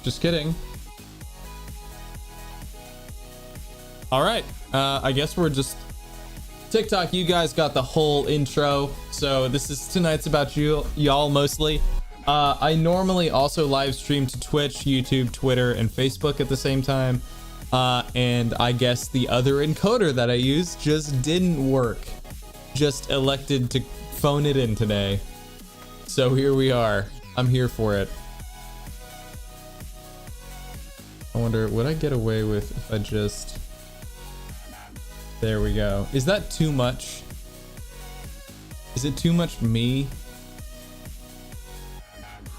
Just kidding. All right. I guess we're just TikTok. You guys got the whole intro. So tonight's about y'all mostly. I normally also live stream to Twitch, YouTube, Twitter, and Facebook at the same time. And I guess the other encoder that I use just didn't work. Just elected to phone it in today. So here we are. I'm here for it. I wonder, would I get away with if I just... There we go. Is that too much? Is it too much me?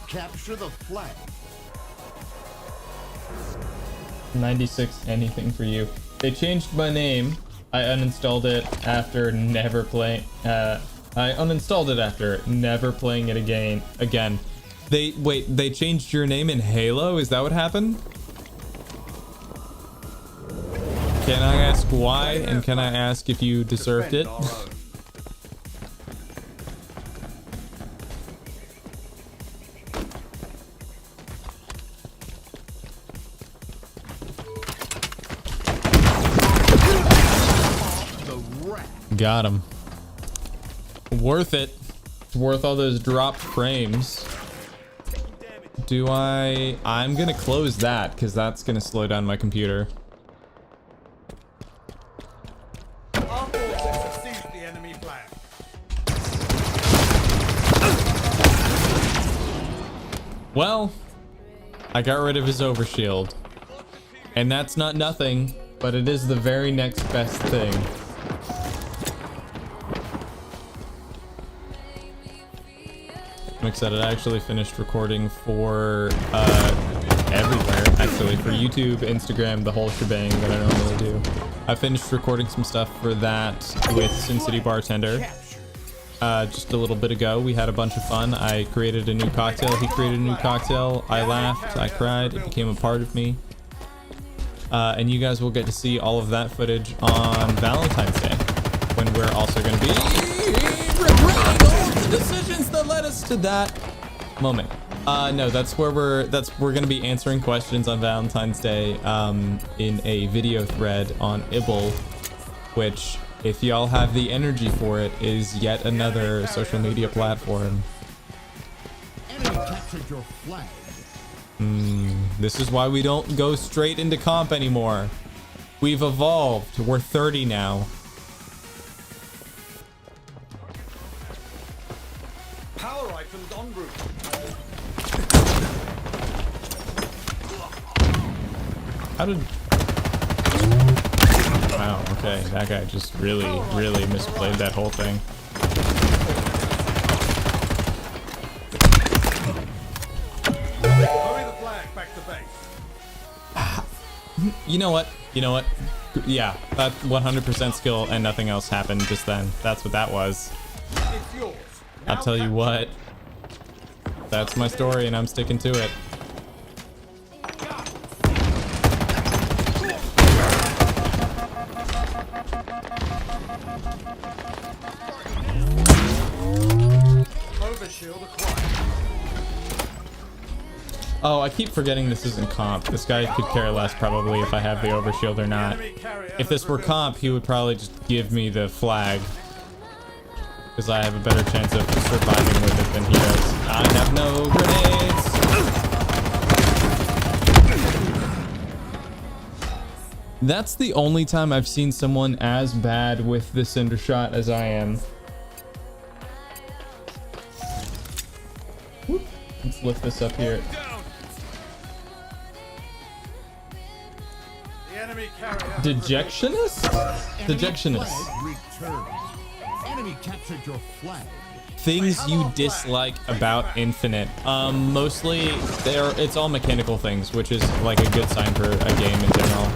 Capture the flag. 96 anything for you. They changed my name. I uninstalled it after never playing. I uninstalled it after never playing it again. They changed your name in Halo? Is that what happened? Can I ask why, and can I ask if you deserved it? Got him. Worth it. Worth all those dropped frames. I'm gonna close that because that's gonna slow down my computer. Well, I got rid of his overshield. And that's not nothing, but it is the very next best thing. I'm excited. I actually finished recording for everywhere, actually, for YouTube, Instagram, the whole shebang that I normally do. I finished recording some stuff for that with Sin City Bartender. Just a little bit ago. We had a bunch of fun. I created a new cocktail. He created a new cocktail. I laughed. I cried. It became a part of me. And you guys will get to see all of that footage on Valentine's Day, when we're also going to be regretting all of the decisions that led us to that moment. No, that's where we're going to be answering questions on Valentine's Day in a video thread on Ibble, which, if y'all have the energy for it, is yet another social media platform. Enemy captured your flag. This is why we don't go straight into comp anymore. We've evolved. We're 30 now. Power items en route. How did... Wow, okay, that guy just really misplayed that whole thing. Hurry the flag back to base. You know what? Yeah, that 100% skill and nothing else happened just then. That's what that was. It's yours. I'll tell you what. That's my story and I'm sticking to it. Oh, I keep forgetting this isn't comp. This guy could care less probably if I have the overshield or not. If this were comp, he would probably just give me the flag, because I have a better chance of surviving with it than he does. I have no grenades! That's the only time I've seen someone as bad with the cinder shot as I am. Whoop. Let's lift this up here. Dejectionist? Dejectionist. Enemy captured your flag. Things you dislike about Infinite. Mostly it's all mechanical things, which is like a good sign for a game in general.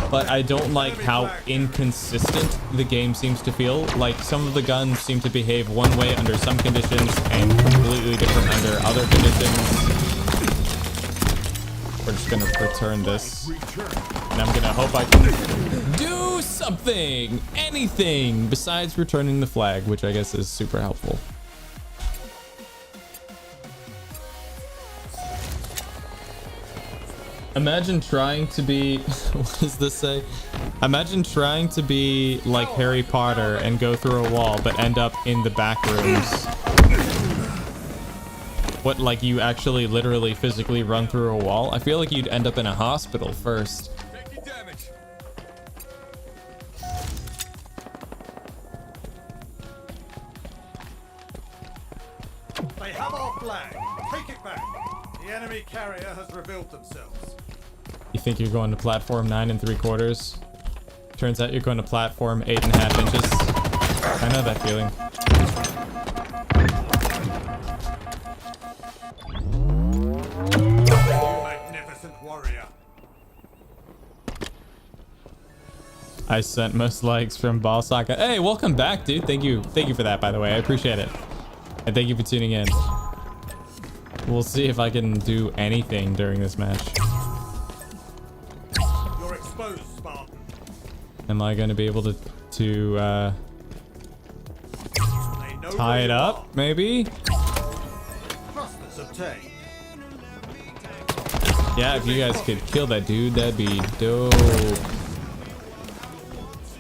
But I don't like how inconsistent the game seems to feel. Like, some of the guns seem to behave one way under some conditions and completely different under other conditions. We're just gonna return this. And I'm gonna hope I can do something, anything, besides returning the flag, which I guess is super helpful. Imagine trying to be what does this say? Imagine trying to be like Harry Potter and go through a wall but end up in the back rooms. What, like you actually literally physically run through a wall? I feel like you'd end up in a hospital first. Taking damage. They have our flag. Take it back. The enemy carrier has revealed themselves. You think you're going to platform 9 3/4? Turns out you're going to platform 8.5 inches. I know that feeling. Magnificent warrior. I sent most likes from Ball Soccer. Hey, welcome back, dude. Thank you for that, by the way. I appreciate it. And thank you for tuning in. We'll see if I can do anything during this match. You're exposed, Spartan. Am I going to be able to They know tie where it you up, maybe? Thrusters obtained. Yeah, if you guys could kill that dude, that'd be dope.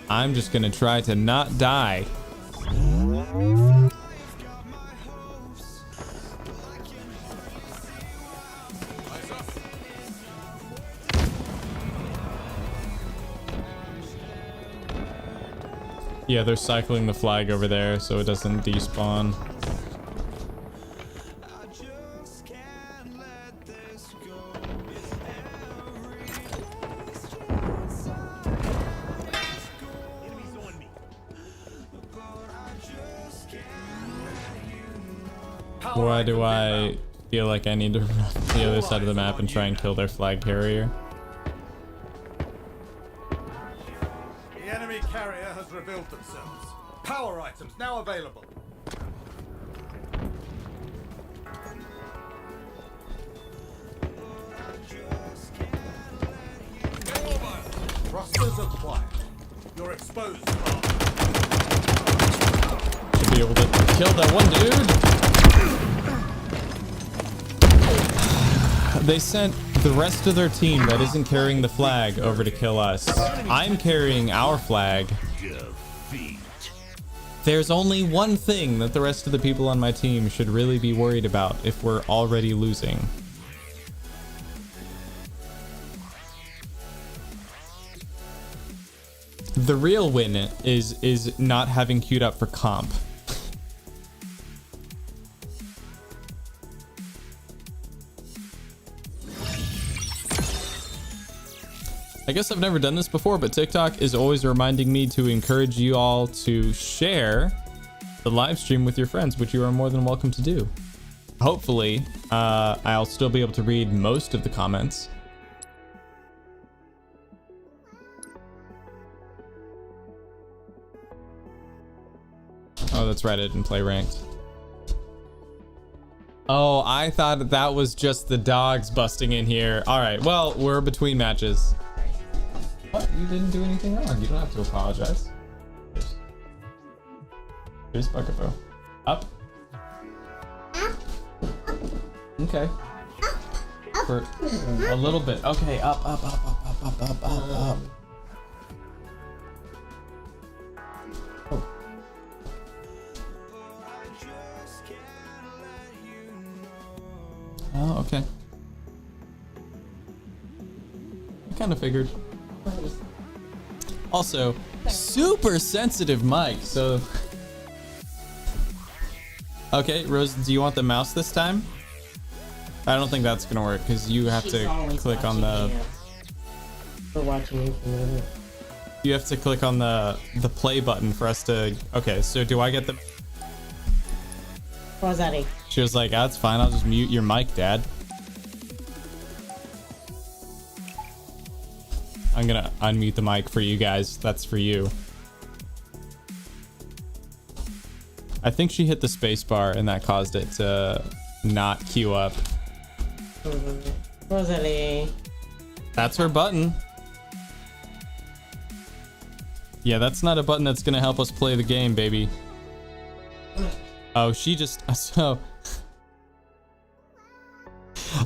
I'm just gonna try to not die. Yeah, they're cycling the flag over there so it doesn't despawn. Why do I feel like I need to run to the other side of the map and try and kill their flag carrier? The enemy carrier has revealed themselves. Power items now available. Thrusters acquired. You're exposed, Spartan. Should be able to kill that one dude. They sent the rest of their team that isn't carrying the flag over to kill us. I'm carrying our flag. There's only one thing that the rest of the people on my team should really be worried about if we're already losing. The real win is not having queued up for comp. I guess I've never done this before, but TikTok is always reminding me to encourage you all to share the live stream with your friends, which you are more than welcome to do. Hopefully, I'll still be able to read most of the comments. Oh, that's right, I didn't play ranked. Oh, I thought that was just the dogs busting in here. All right, well, we're between matches. What? You didn't do anything wrong. You don't have to apologize. Here's Bugaboo. Up. Okay. For a little bit. Okay, up. Oh. Oh, okay. I kind of figured. Also, super sensitive mic, so... Okay, Rose, do you want the mouse this time? I don't think that's gonna work, because you have to click on the... We're watching you from the... You have to click on the play button for us to... Okay, so do I get the... What was that? She was like, that's fine, I'll just mute your mic, Dad. I'm gonna unmute the mic for you guys. That's for you. I think she hit the space bar and that caused it to not queue up. Rosalie. That's her button. Yeah, that's not a button that's gonna help us play the game, baby. Oh, she just... So...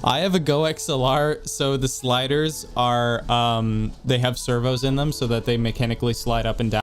I have a Go XLR, so the sliders are they have servos in them so that they mechanically slide up and down.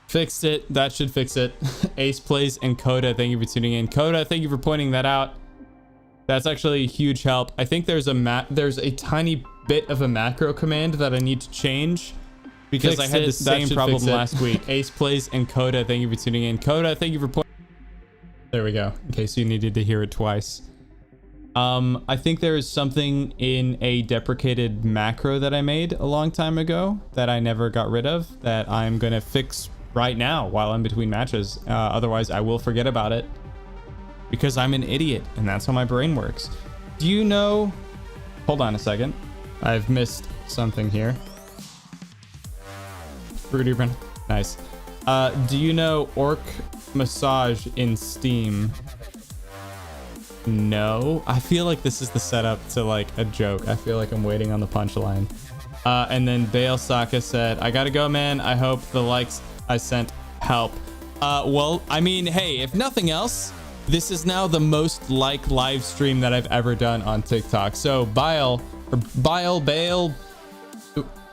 Fixed it. That should fix it. Ace Plays and Coda, thank you for tuning in. Coda, thank you for pointing that out. That's actually a huge help. I think there's a tiny bit of a macro command that I need to change because Fixed I had it. the That same should problem fix it. last week. Ace Plays and Coda, thank you for tuning in. Coda, thank you for pointing. There we go. In case you needed to hear it twice. I think there is something in a deprecated macro that I made a long time ago that I never got rid of that I'm gonna fix right now while I'm between matches. Otherwise I will forget about it because I'm an idiot and that's how my brain works. Do you know, hold on a second, I've missed something here. Nice. Do you know Orc Massage in Steam? No, I feel like this is the setup to like a joke. I feel like I'm waiting on the punchline. And then Bale Saka said, I gotta go, man. I hope the likes I sent help. Well, I mean, hey, if nothing else, this is now the most liked live stream that I've ever done on TikTok. So Bale,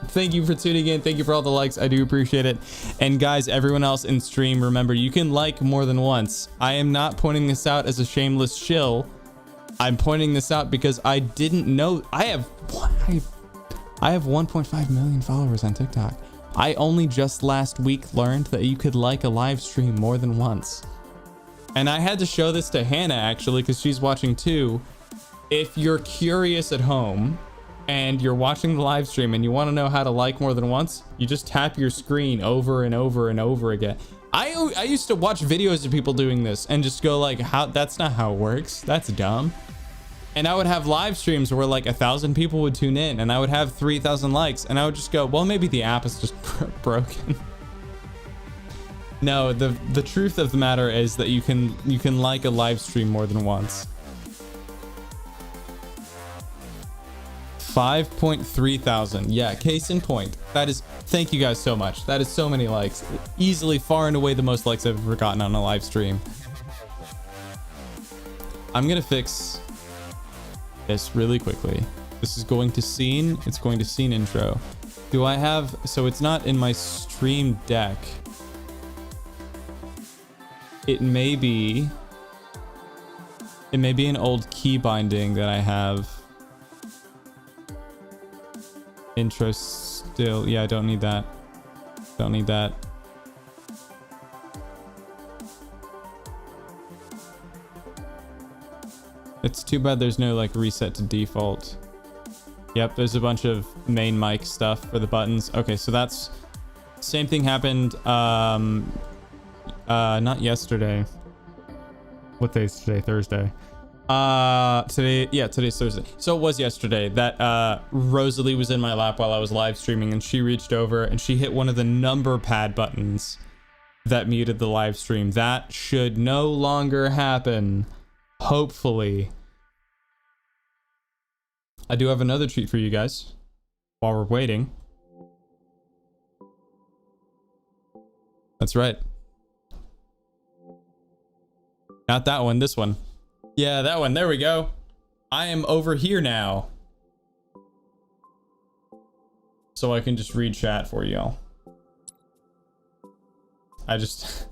thank you for tuning in. Thank you for all the likes. I do appreciate it. And guys, everyone else in stream, remember, you can like more than once. I am not pointing this out as a shameless shill. I'm pointing this out because I didn't know. I have 1.5 million followers on TikTok. I only just last week learned that you could like a live stream more than once. And I had to show this to Hannah actually because she's watching too. If you're curious at home and you're watching the live stream and you want to know how to like more than once, you just tap your screen over and over and over again. I used to watch videos of people doing this and just go like, how, that's not how it works. That's dumb. And I would have live streams where like 1,000 people would tune in and I would have 3,000 likes and I would just go, well, maybe the app is just broken. No, the truth of the matter is that you can like a live stream more than once. 5.3 thousand. Yeah, case in point. That is, thank you guys so much. That is so many likes. Easily far and away the most likes I've ever gotten on a live stream. I'm gonna fix this really quickly. This is going to scene. It's going to scene intro. Do I have, so it's not in my stream deck. It may be an old key binding that I have. Intro still, yeah, I don't need that. Don't need that. It's too bad there's no like reset to default. Yep, there's a bunch of main mic stuff for the buttons. Okay, so that's same thing happened not yesterday. What day is today? Thursday. Today, yeah, today's Thursday. So it was yesterday that Rosalie was in my lap while I was live streaming and she reached over and she hit one of the number pad buttons that muted the live stream. That should no longer happen. Hopefully. I do have another treat for you guys while we're waiting. That's right. Not that one, this one. Yeah, that one. There we go. I am over here now. So I can just read chat for y'all. I just...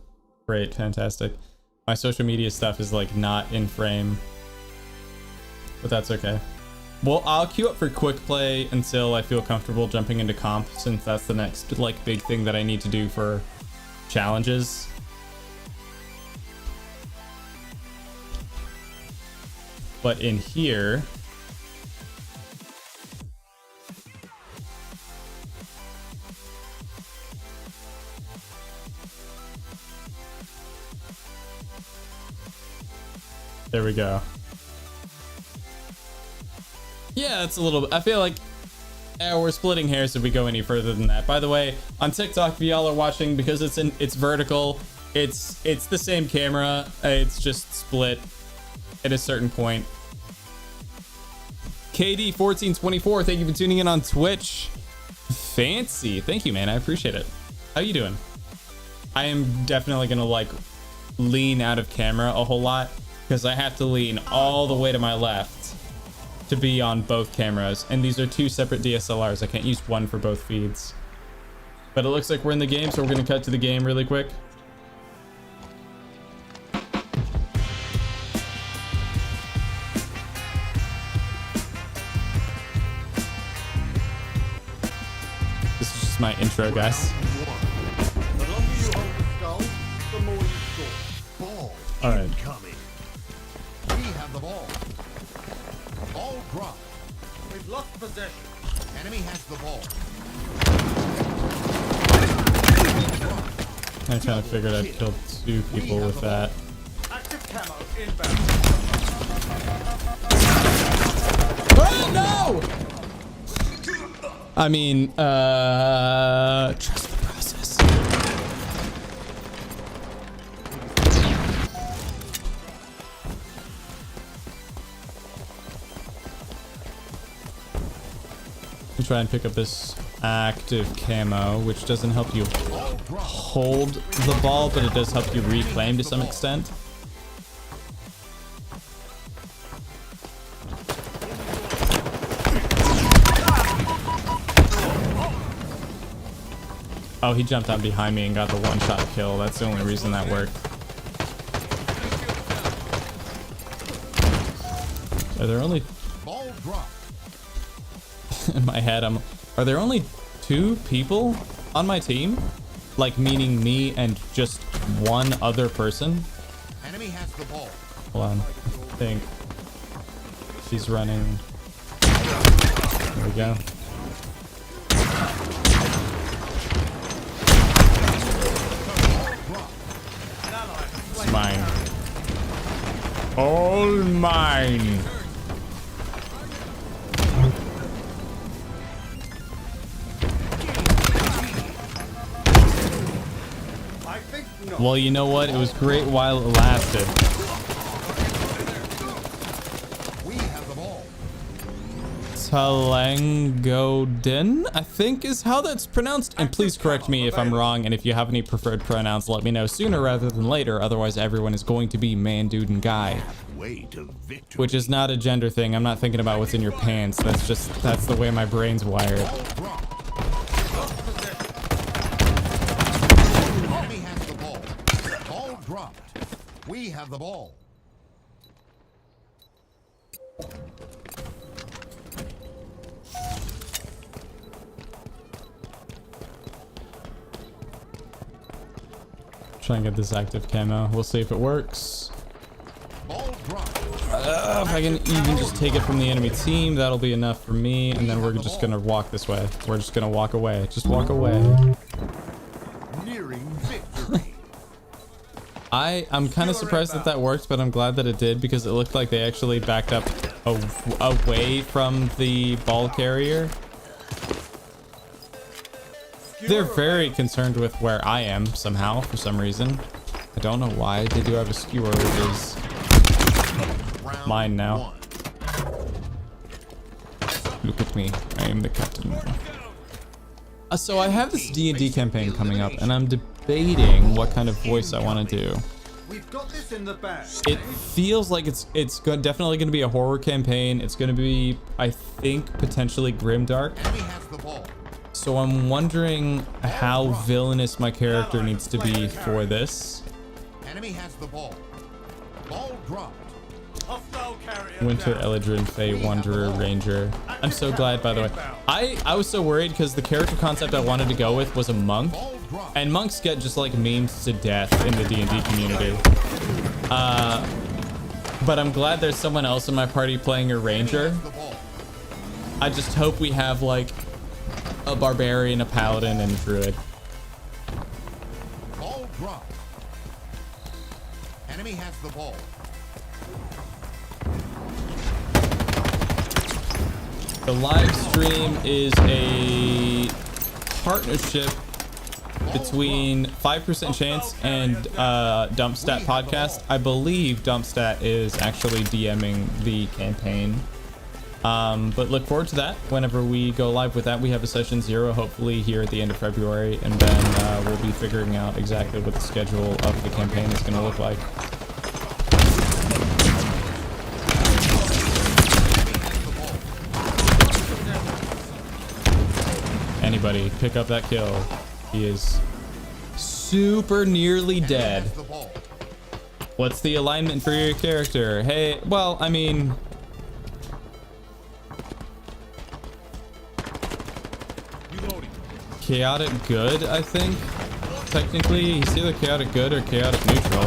Great, fantastic. My social media stuff is like not in frame. But that's okay. Well, I'll queue up for quick play until I feel comfortable jumping into comp, since that's the next like big thing that I need to do for challenges. But in here, there we go. Yeah, it's a little bit, I feel like we're splitting hairs if we go any further than that. By the way, on TikTok, if y'all are watching, because it's vertical, it's the same camera, it's just split at a certain point. KD1424, thank you for tuning in on Twitch. Fancy, thank you, man. I appreciate it. How you doing? I am definitely gonna like lean out of camera a whole lot because I have to lean all the way to my left to be on both cameras, and these are two separate DSLRs. I can't use one for both feeds. But it looks like we're in the game, so we're gonna cut to the game really quick. This is just my intro, guys. The longer you hold the skull, the more you score. Ball All right. incoming. We have the ball. Ball drop. We've lost possession. Enemy has the ball. I'm trying to figure out I've killed 2 people with that. Active camo inbound. Oh no! I mean, trust the process. We try and pick up this active camo, which doesn't help you hold the ball, but it does help you reclaim to some extent. Oh, he jumped on behind me and got the one-shot kill. That's the only reason that worked. Are there only... Ball drop. In my head, are there only 2 people on my team? Like, meaning me and just one other person? Enemy has the ball. Hold on. I think she's running. There we go. It's mine. All mine. I think not. Well, you know what? It was great while it lasted. We have the ball. Talangodin, I think is how that's pronounced. And please correct me if I'm wrong. And if you have any preferred pronouns, let me know sooner rather than later. Otherwise, everyone is going to be man, dude, and guy. Way to victory. Which is not a gender thing. I'm not thinking about what's in your pants. That's the way my brain's wired. Ball drop. Enemy has the ball. Ball dropped. We have the ball. Try and get this active camo. We'll see if it works. Ball dropped. If I can even just take it from the enemy team, that'll be enough for me. And then we're just gonna walk this way. We're just gonna walk away. Just walk away. Nearing victory. I'm kind of surprised that worked, but I'm glad that it did because it looked like they actually backed up away from the ball carrier. They're very concerned with where I am somehow, for some reason. I don't know why. They do have a skewer. It is mine now. Look at me. I am the captain now. So I have this D&D campaign coming up, and I'm debating what kind of voice I want to do. We've got this in the bag. It feels like it's definitely going to be a horror campaign. It's going to be, I think, potentially grimdark. Enemy has the ball. So I'm wondering how villainous my character needs to be for this. Enemy has the ball. Ball dropped. Hostile carrier Winter, down. Eldrin, Fae, Wanderer, Ranger. I'm so glad, by the way. I was so worried because the character concept I wanted to go with was a monk. Ball dropped. And monks get just like memed to death in the D&D community. But I'm glad there's someone else in my party playing a ranger. The ball. I just hope we have like a barbarian, a paladin, and a druid. Ball dropped. Enemy has the ball. The live stream is a partnership between 5% Chance and Dumpstat Podcast. I believe Dumpstat is actually DMing the campaign. But look forward to that whenever we go live with that. We have a session 0 hopefully here at the end of February, and then we'll be figuring out exactly what the schedule of the campaign is going to look like. Anybody pick up that kill. He is super nearly dead. Has the ball. What's the alignment for your character? Hey, well, I mean, Reloading. chaotic good, I think. Technically, he's either chaotic good or chaotic neutral.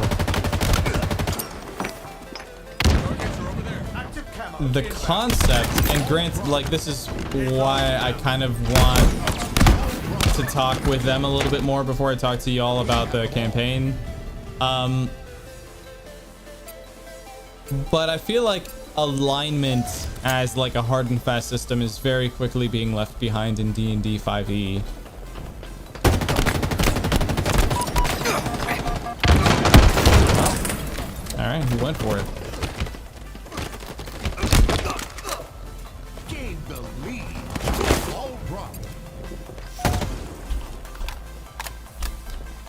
Targets are over there. Active camo. The inbound. concept, and grant, like, this is why I kind of want to talk with them a little bit more before I talk to y'all about the campaign. But I feel like alignment as like a hard and fast system is very quickly being left behind in D&D 5e. All right, he went for it. Gain the lead. Ball dropped.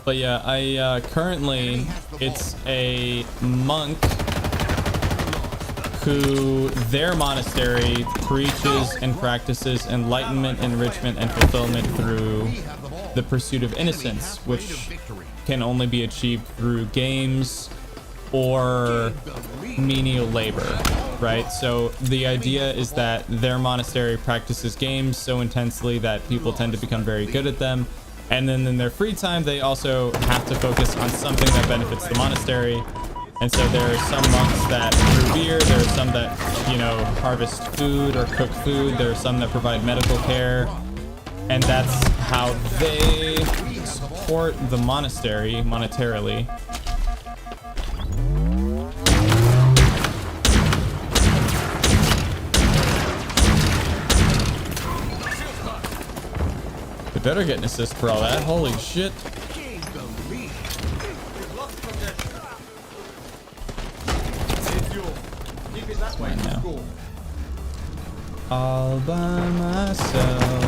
But yeah, I currently, it's a monk who their monastery preaches and practices enlightenment, enrichment, and fulfillment through the pursuit of innocence, which can only be achieved through games or menial labor, right? So the idea is that their monastery practices games so intensely that people tend to become very good at them. And then in their free time, they also have to focus on something that benefits the monastery. And so there are some monks that brew beer, there are some that, you know, harvest food or cook food, there are some that provide medical care, and that's how they support the monastery monetarily. They better get an assist for all that, holy shit. Gain the lead. We've lost possession. It's yours. Keep it that way to now. score. All by myself.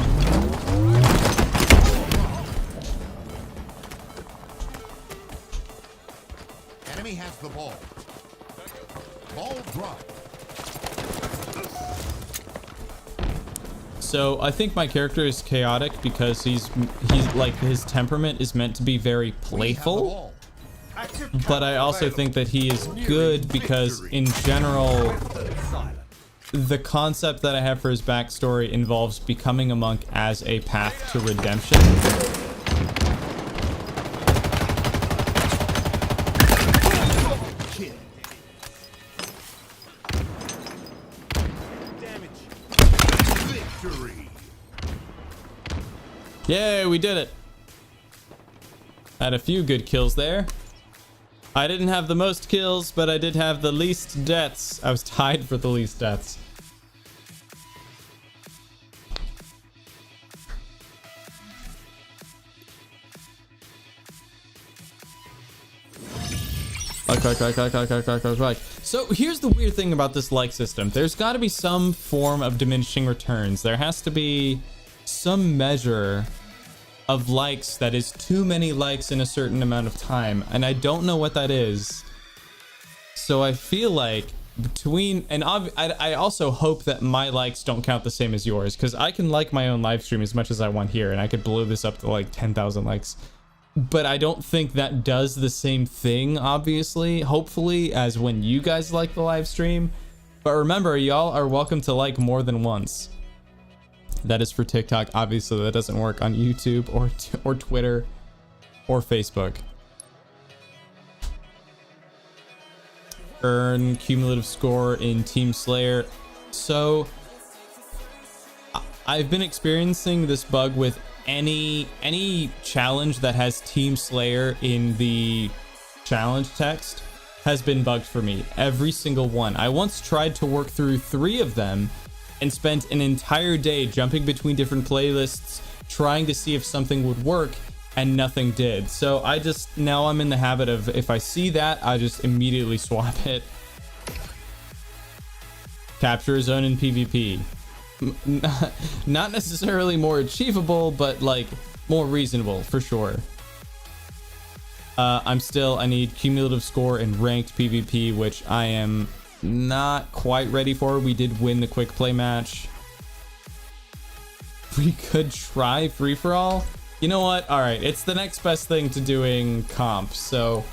Enemy has the ball. Ball dropped. So I think my character is chaotic because he's like his temperament is meant to be very We have the playful, ball. Active but camo I also available. think that he is good because in general Silent. the concept that I have for his backstory involves becoming a monk as a path to redemption. Kill. Victory. Yay, we did it. Had a few good kills there. I didn't have the most kills, but I did have the least deaths. I was tied for the least deaths. Like. So here's the weird thing about this like system. There's got to be some form of diminishing returns. There has to be some measure of likes that is too many likes in a certain amount of time, and I don't know what that is. So I feel like between, and I also hope that my likes don't count the same as yours, because I can like my own live stream as much as I want here, and I could blow this up to like 10,000 likes. But I don't think that does the same thing, obviously, hopefully, as when you guys like the live stream. But remember, y'all are welcome to like more than once. That is for TikTok. Obviously, that doesn't work on YouTube or Twitter or Facebook. Earn cumulative score in Team Slayer. So I've been experiencing this bug with any challenge that has Team Slayer in the challenge text has been bugged for me. Every single one. I once tried to work through 3 of them and spent an entire day jumping between different playlists trying to see if something would work, and nothing did. So now I'm in the habit of, if I see that, I just immediately swap it. Capture a zone in PvP. Not necessarily more achievable, but like more reasonable for sure. I need cumulative score in ranked PvP, which I am not quite ready for. We did win the quick play match. We could try free for all. You know what? All right, it's the next best thing to doing comp, so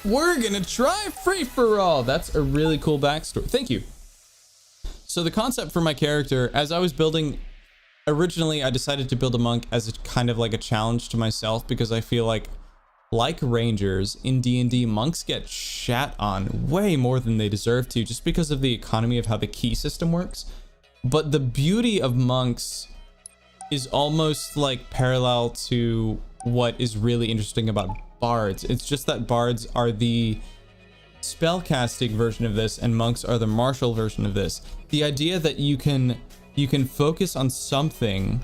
we're gonna try free for all. That's a really cool backstory. Thank you. So the concept for my character, as I was building, originally I decided to build a monk as a kind of like a challenge to myself, because I feel like rangers in D&D, monks get shat on way more than they deserve to, just because of the economy of how the key system works. But the beauty of monks is almost like parallel to what is really interesting about bards. It's just that bards are the spellcasting version of this and monks are the martial version of this. The idea that you can focus on something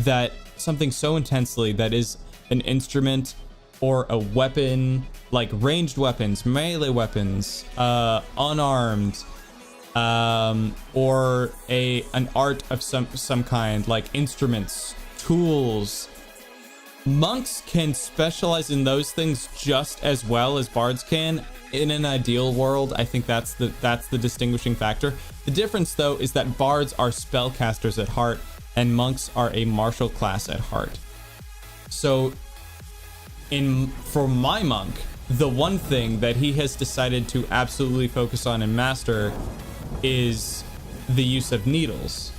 so intensely, that is an instrument or a weapon, like ranged weapons, melee weapons, unarmed, or an art of some kind, like instruments, tools. Monks can specialize in those things just as well as bards can. In an ideal world, I think that's the distinguishing factor. The difference, though, is that bards are spellcasters at heart and monks are a martial class at heart. So for my monk, the one thing that he has decided to absolutely focus on and master is the use of needles.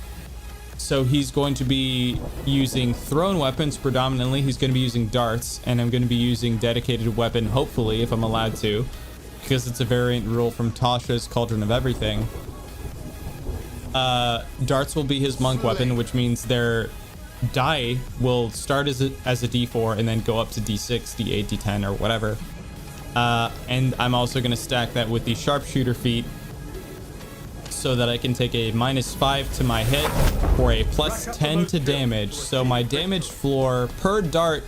So he's going to be using thrown weapons predominantly. He's going to be using darts, and I'm going to be using dedicated weapon, hopefully, if I'm allowed to, because it's a variant rule from Tasha's Cauldron of Everything. Darts will be his monk weapon, which means their die will start as a d4 and then go up to d6, d8, d10, or whatever. And I'm also going to stack that with the sharpshooter feat, so that I can take a -5 to my hit or a +10 to damage. So my damage floor per dart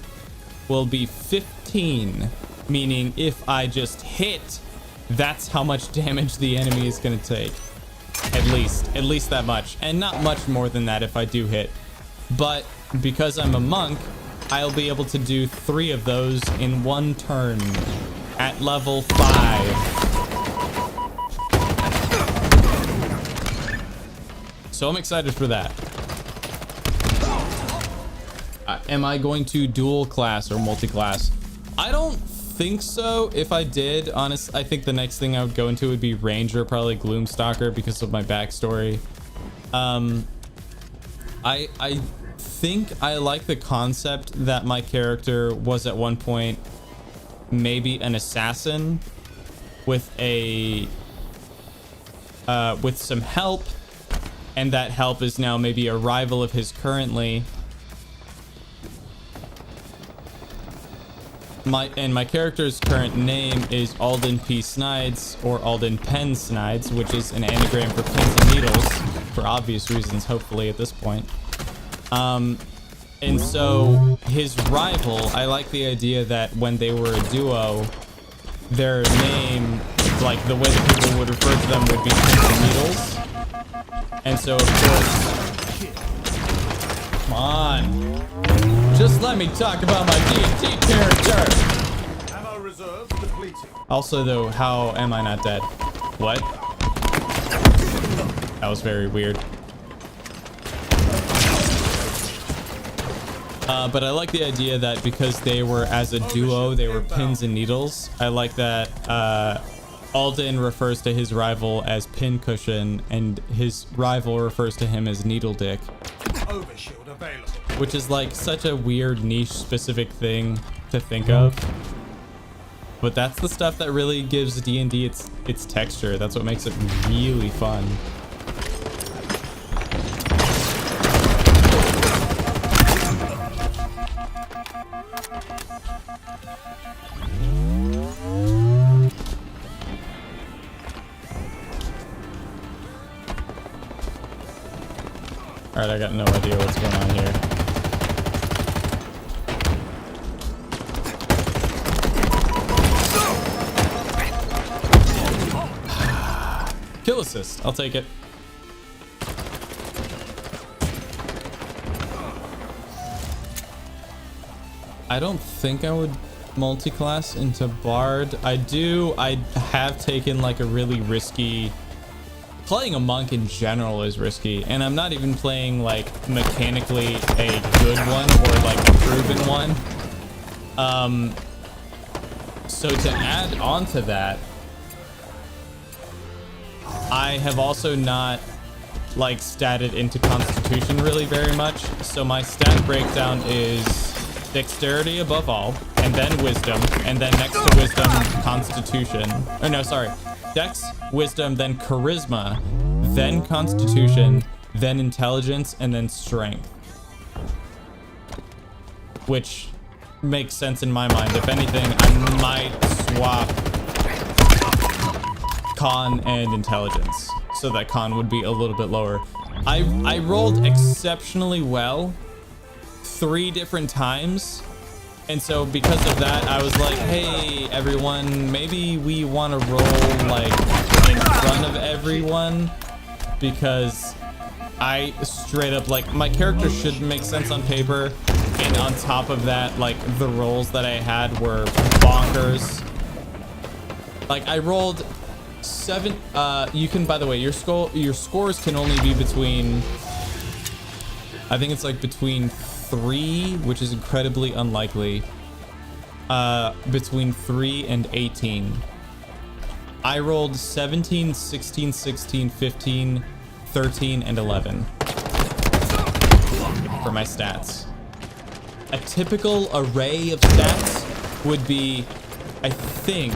will be 15, meaning if I just hit, that's how much damage the enemy is going to take. At least that much, and not much more than that if I do hit. But because I'm a monk, I'll be able to do 3 of those in one turn at level 5. So I'm excited for that. Am I going to dual class or multi-class? I don't think so. If I did, honestly, I think the next thing I would go into would be Ranger, probably Gloomstalker, because of my backstory. I think I like the concept that my character was at one point maybe an assassin with with some help, and that help is now maybe a rival of his currently. My character's current name is Alden P. Snides, or Alden Penn Snides, which is an anagram for pins and needles, for obvious reasons, hopefully, at this point. And so his rival, I like the idea that when they were a duo, their name, like the way that people would refer to them, would be pins and needles. And so, of course, come on. Just let me talk about my D&D character. Ammo reserves depleted. Also, though, how am I not dead? What? That was very weird. But I like the idea that because they were as a duo, they were pins and needles. I like that Alden refers to his rival as Pincushion, and his rival refers to him as Needle Dick. Overshield available. Which is like such a weird niche specific thing to think of. But that's the stuff that really gives D&D its texture. That's what makes it really fun. Alright, I got no idea what's going on here. Kill assist, I'll take it. I don't think I would multi-class into Bard. I have taken like a really risky playing a monk in general is risky, and I'm not even playing like mechanically a good one or like a proven one. So to add on to that, I have also not like statted into Constitution really very much. So my stat breakdown is Dexterity above all, and then Wisdom, and then next to Wisdom, Constitution. Oh no, sorry. Dex, Wisdom, then Charisma, then Constitution, then Intelligence, and then Strength. Which makes sense in my mind. If anything, I might swap Con and Intelligence, so that Con would be a little bit lower. I rolled exceptionally well 3 different times, and so because of that I was like, hey everyone, maybe we want to roll like in front of everyone, because I straight up, like, my character should make sense on paper, and on top of that, like, the rolls that I had were bonkers. Like, I rolled 7. You can, by the way, your scores can only be between, I think it's like between 3, which is incredibly unlikely, between 3 and 18. I rolled 17, 16, 16, 15, 13, and 11 for my stats. A typical array of stats would be, I think,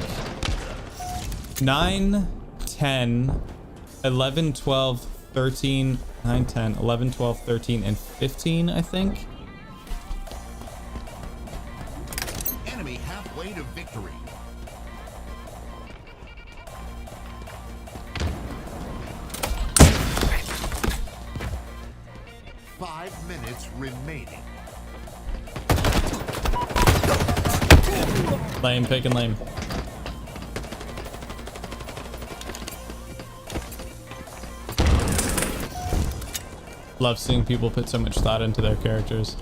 9, 10, 11, 12, 13, 9, 10, 11, 12, 13, and 15, I think. Enemy halfway to victory. Five minutes remaining. Lame, picking lame. Love seeing people put so much thought into their characters.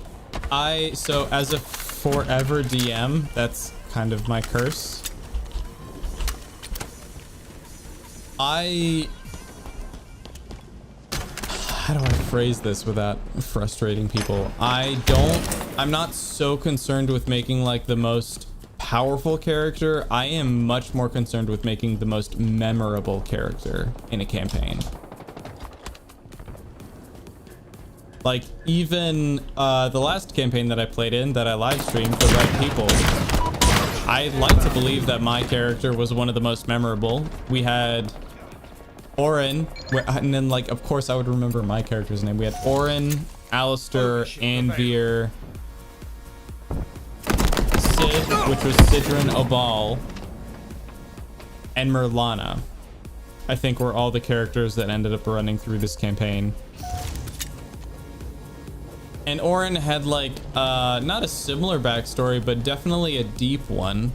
So as a forever DM, that's kind of my curse. How do I phrase this without frustrating people? I'm not so concerned with making like the most powerful character. I am much more concerned with making the most memorable character in a campaign. Like, even the last campaign that I played in, that I live streamed, The Right People, I like to believe that my character was one of the most memorable. We had Orin, and then, like, of course I would remember my character's name. We had Orin, Alistair, Anvir, Sid, which was Sidran Obal, and Merlana. I think were all the characters that ended up running through this campaign. And Orin had like not a similar backstory, but definitely a deep one.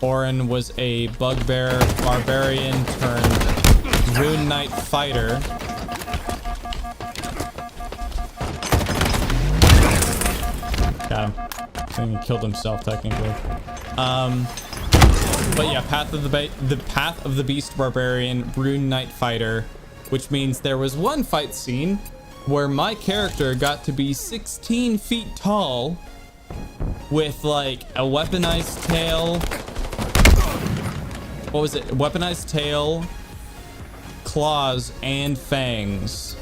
Orin was a bugbear barbarian turned rune knight fighter. Got him. I think he killed himself technically. But yeah, Path of the Beast barbarian rune knight fighter, which means there was one fight scene where my character got to be 16 feet tall with like a weaponized tail. What was it? Weaponized tail, claws, and fangs.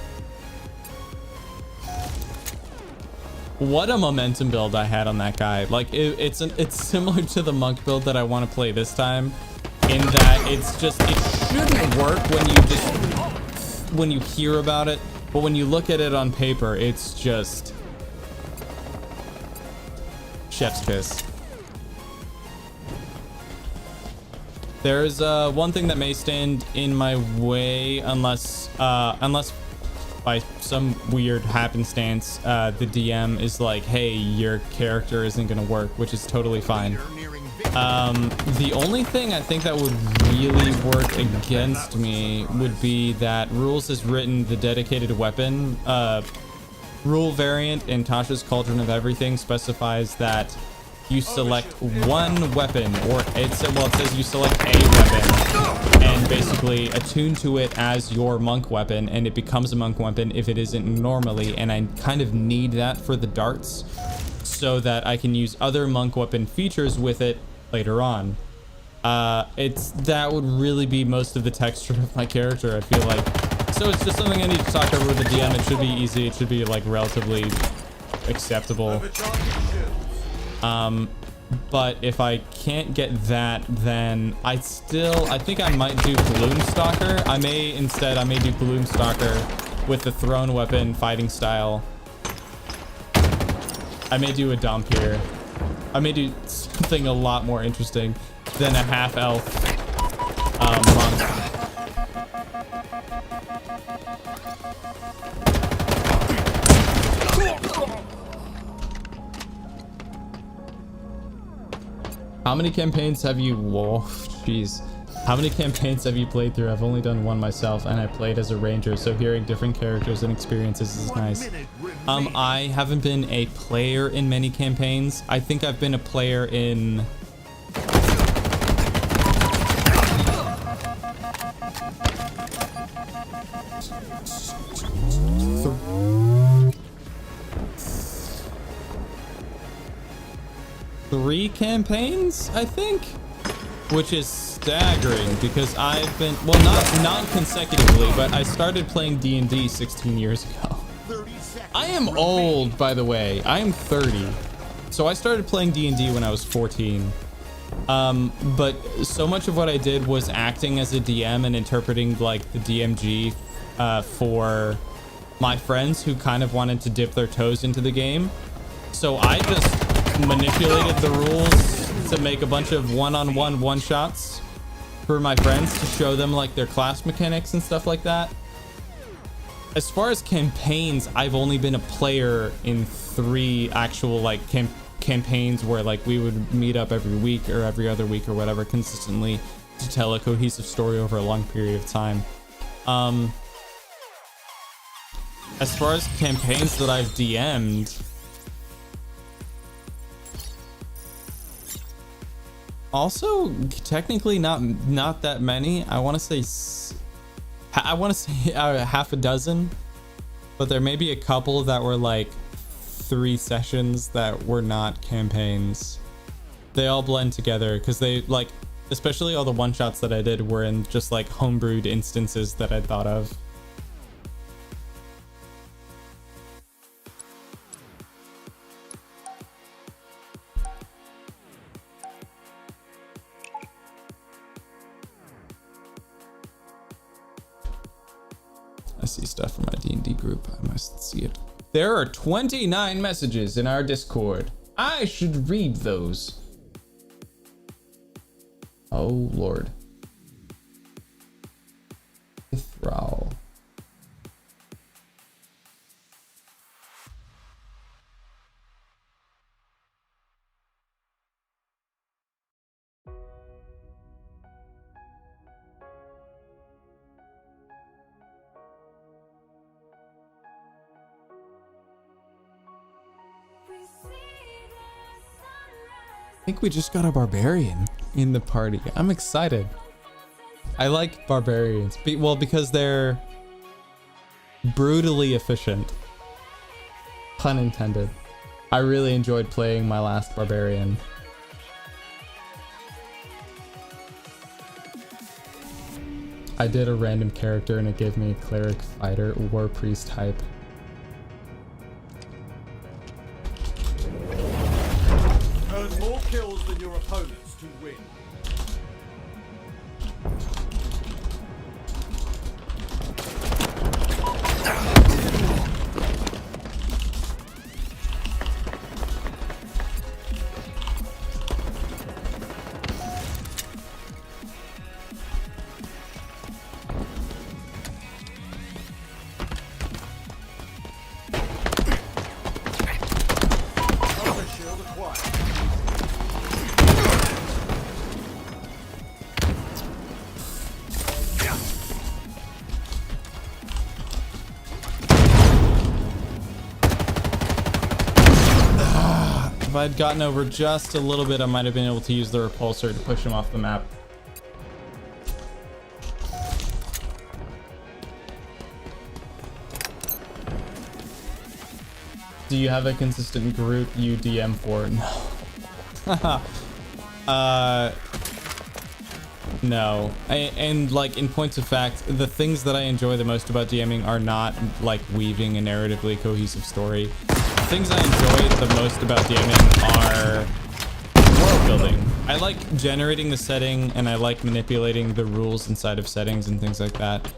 What a momentum build I had on that guy. Like it's similar to the monk build that I want to play this time, in that it shouldn't work when you hear about it. But when you look at it on paper, it's just chef's kiss. There's one thing that may stand in my way, unless by some weird happenstance, the DM is like, hey, your character isn't gonna work, which is totally fine. The only thing I think that would really work against me would be that Rules has written the dedicated weapon rule variant in Tasha's Cauldron of Everything specifies that you select one weapon, or it says you select a weapon and basically attune to it as your monk weapon, and it becomes a monk weapon if it isn't normally. And I kind of need that for the darts so that I can use other monk weapon features with it later on. That would really be most of the texture of my character, I feel like. So it's just something I need to talk over with the DM. It should be easy. It should be like relatively acceptable. But if I can't get that, then I think I might do Gloomstalker. I may do Gloomstalker with the thrown weapon fighting style. I may do a dump here. I may do something a lot more interesting than a half-elf monk. How many campaigns have you... Whoa, jeez. How many campaigns have you played through? I've only done one myself, and I played as a ranger, so hearing different characters and experiences is nice. I haven't been a player in many campaigns. I think I've been a player in... three campaigns, I think, which is staggering because I've been, well, not consecutively, but I started playing D&D 16 years ago. I am old, by the way. I am 30. So I started playing D&D when I was 14. But so much of what I did was acting as a DM and interpreting like the DMG for my friends who kind of wanted to dip their toes into the game. So I just manipulated the rules to make a bunch of one-on-one one-shots for my friends to show them like their class mechanics and stuff like that. As far as campaigns, I've only been a player in 3 actual like campaigns where like we would meet up every week or every other week or whatever consistently to tell a cohesive story over a long period of time. As far as campaigns that I've DM'd, also technically not that many. I want to say half a dozen, but there may be a couple that were like 3 sessions that were not campaigns. They all blend together because they like, especially all the one shots that I did were in just like homebrewed instances that I thought of. I see stuff from my D&D group. I must see it. There are 29 messages in our Discord. I should read those. Oh, Lord. Thrall. I think we just got a barbarian in the party. I'm excited. I like barbarians. Well, because they're brutally efficient. Pun intended. I really enjoyed playing my last barbarian. I did a random character and it gave me a cleric, fighter, war priest type. Earn more kills than your opponents to win. If I'd gotten over just a little bit, I might have been able to use the repulsor to push him off the map. Do you have a consistent group you DM for? No. No. And like in points of fact, the things that I enjoy the most about DMing are not like weaving a narratively cohesive story. The things I enjoy the most about DMing are world building. I like generating the setting and I like manipulating the rules inside of settings and things like that.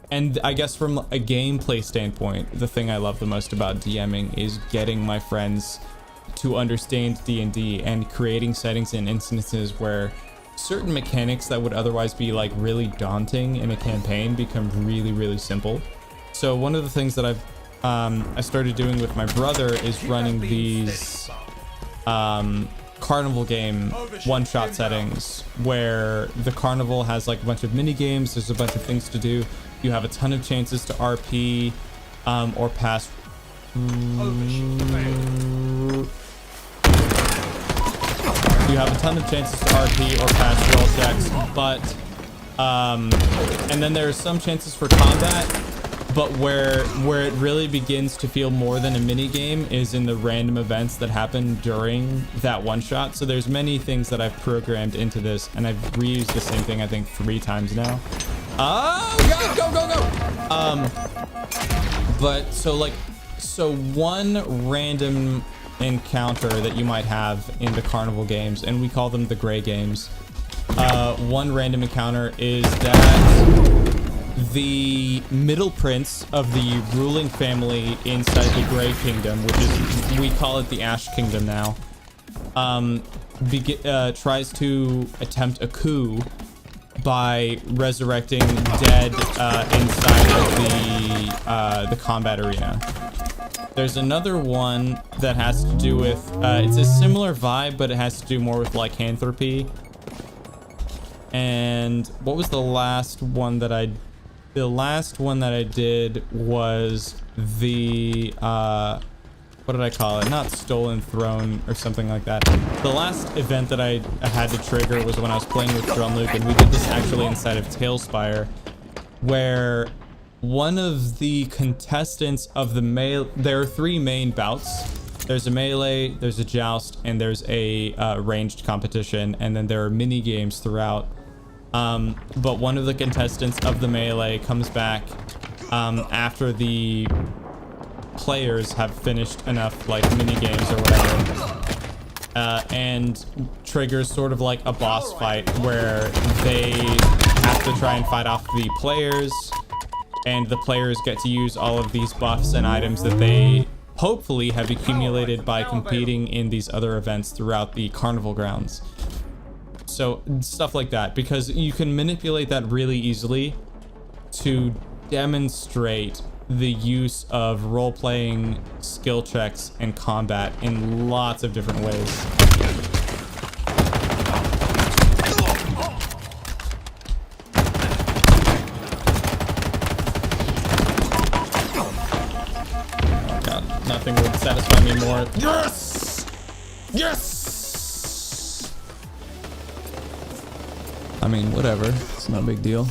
And I guess from a gameplay standpoint, the thing I love the most about DMing is getting my friends to understand D&D and creating settings and instances where certain mechanics that would otherwise be like really daunting in a campaign become really, really simple. So one of the things that I started doing with my brother is running these carnival game one-shot settings where the carnival has like a bunch of mini games. There's a bunch of things to do. You have a ton of chances to RP or pass. You have a ton of chances to RP or pass roll checks, but and then there are some chances for combat, but where it really begins to feel more than a mini game is in the random events that happen during that one shot. So there's many things that I've programmed into this, and I've reused the same thing I think 3 times now. Oh god, go! But so one random encounter that you might have in the carnival games, and we call them the gray games. One random encounter is that the middle prince of the ruling family inside the Gray Kingdom, which is, we call it the Ash Kingdom now, tries to attempt a coup by resurrecting dead inside of the combat arena. There's another one that has to do with, it's a similar vibe, but it has to do more with lycanthropy. And what was the last one that I did was the, what did I call it? Not Stolen Throne or something like that. The last event that I had to trigger was when I was playing with Drumluke, and we did this actually inside of Tailspire, where one of the contestants of the there are 3 main bouts. There's a melee, there's a joust, and there's a ranged competition, and then there are mini games throughout. But one of the contestants of the melee comes back after the players have finished enough like mini games or whatever, and triggers sort of like a boss fight where they have to try and fight off the players, and the players get to use all of these buffs and items that they hopefully have accumulated by competing in these other events throughout the carnival grounds. So stuff like that, because you can manipulate that really easily to demonstrate the use of role-playing, skill checks, and combat in lots of different ways. Oh god, nothing would satisfy me more. Yes! Yes! I mean, whatever. It's no big deal.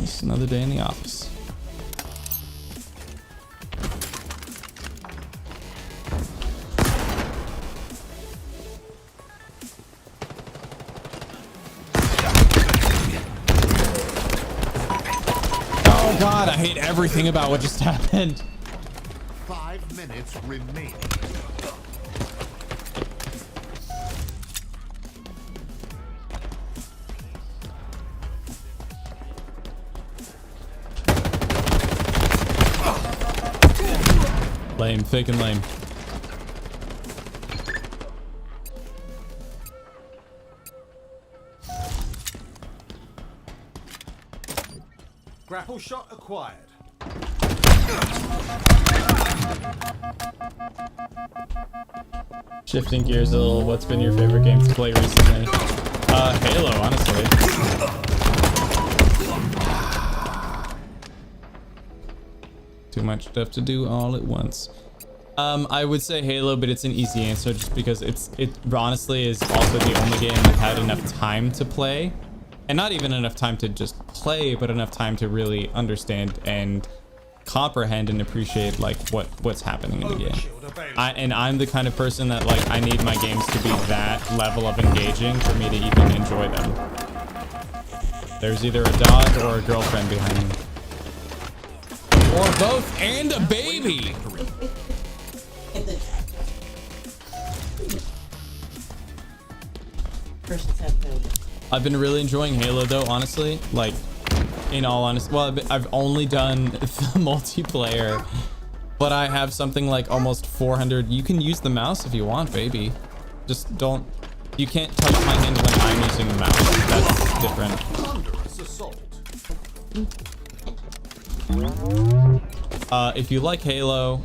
It's another day in the office. Oh god, I hate everything about what just happened. 5 minutes remaining. Lame, fake and lame. Grapple shot acquired. Shifting gears a little, what's been your favorite game to play recently? Halo, honestly. Too much stuff to do all at once. I would say Halo, but it's an easy answer just because it honestly is also the only game I've had enough time to play. And not even enough time to just play, but enough time to really understand and comprehend and appreciate like what's happening in the game. I'm the kind of person that like I need my games to be that level of engaging for me to even enjoy them. There's either a dog or a girlfriend behind me. Or both and a baby. I've been really enjoying Halo though, honestly. Like, in all honesty, well, I've only done the multiplayer, but I have something like almost 400. You can use the mouse if you want, baby. Just don't. You can't touch my hand when I'm using the mouse. That's different. If you like Halo,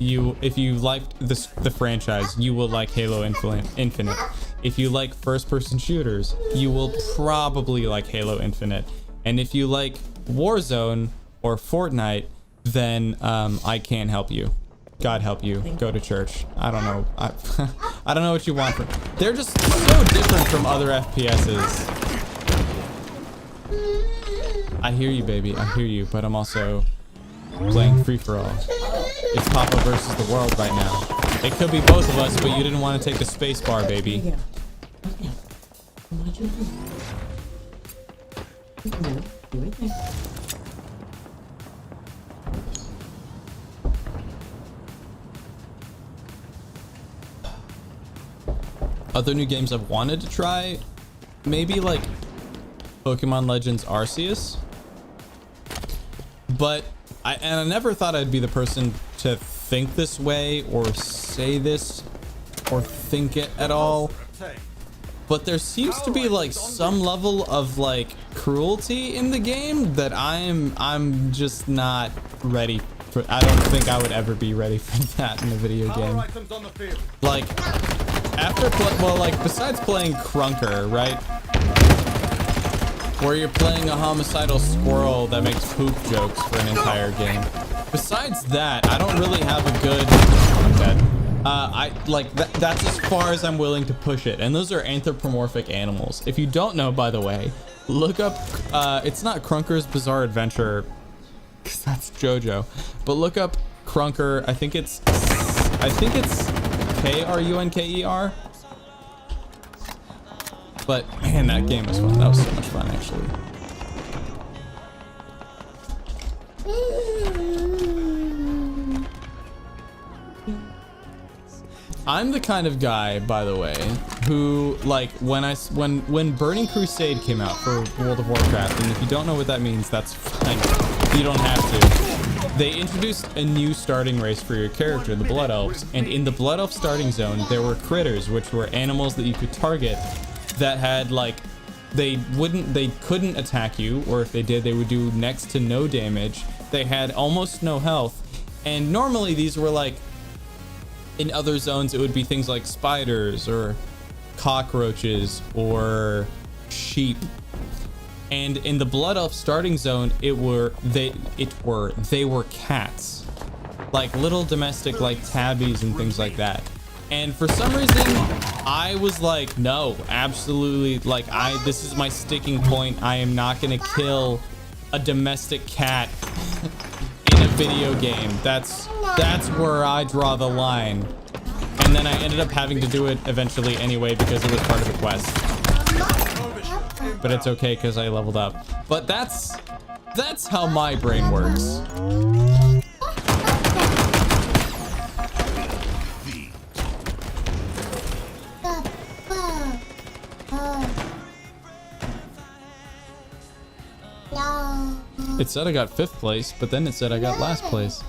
if you like the franchise, you will like Halo Infinite. If you like first-person shooters, you will probably like Halo Infinite. And if you like Warzone or Fortnite, then I can't help you. God help you. Go to church. I don't know. I don't know what you want. They're just so different from other FPSs. I hear you, baby. I hear you. But I'm also playing free-for-all. It's Papa versus the world right now. It could be both of us, but you didn't want to take the space bar, baby. Other new games I've wanted to try, maybe like Pokemon Legends Arceus. But I never thought I'd be the person to think this way or say this or think it at all. But there seems to be like some level of like cruelty in the game that I'm just not ready for. I don't think I would ever be ready for that in a video game. Like after besides playing Crunker, right? Where you're playing a homicidal squirrel that makes poop jokes for an entire game. Besides that, I don't really have a good... I'm dead. That's as far as I'm willing to push it. And those are anthropomorphic animals. If you don't know, by the way, look up... it's not Crunker's Bizarre Adventure, because that's JoJo. But look up Crunker. I think it's Krunker. But man, that game was fun. That was so much fun, actually. I'm the kind of guy, by the way, who like when Burning Crusade came out for World of Warcraft, and if you don't know what that means, that's fine. You don't have to. They introduced a new starting race for your character, the Blood Elves, and in the Blood Elf starting zone, there were critters, which were animals that you could target that had like they couldn't attack you, or if they did, they would do next to no damage. They had almost no health, and normally these were like in other zones it would be things like spiders or cockroaches or sheep, and in the Blood Elf starting zone they were cats, like little domestic like tabbies and things like that. And for some reason, I was like, no, absolutely. Like, this is my sticking point. I am not going to kill a domestic cat in a video game. That's where I draw the line. And then I ended up having to do it eventually anyway because it was part of the quest. But it's okay because I leveled up. But that's how my brain works. It said I got 5th place, but then it said I got last place.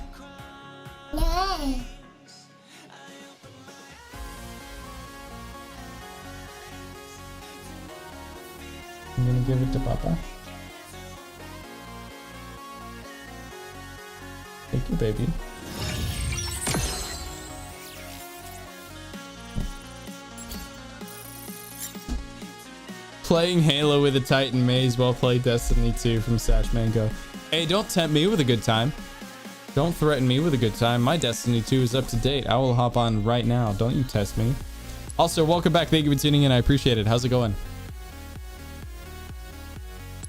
I'm gonna give it to Papa. Thank you, baby. Playing Halo with a Titan may as well play Destiny 2 from Sash Mango. Hey, don't tempt me with a good time. Don't threaten me with a good time. My Destiny 2 is up to date. I will hop on right now. Don't you test me. Also, welcome back. Thank you for tuning in. I appreciate it. How's it going?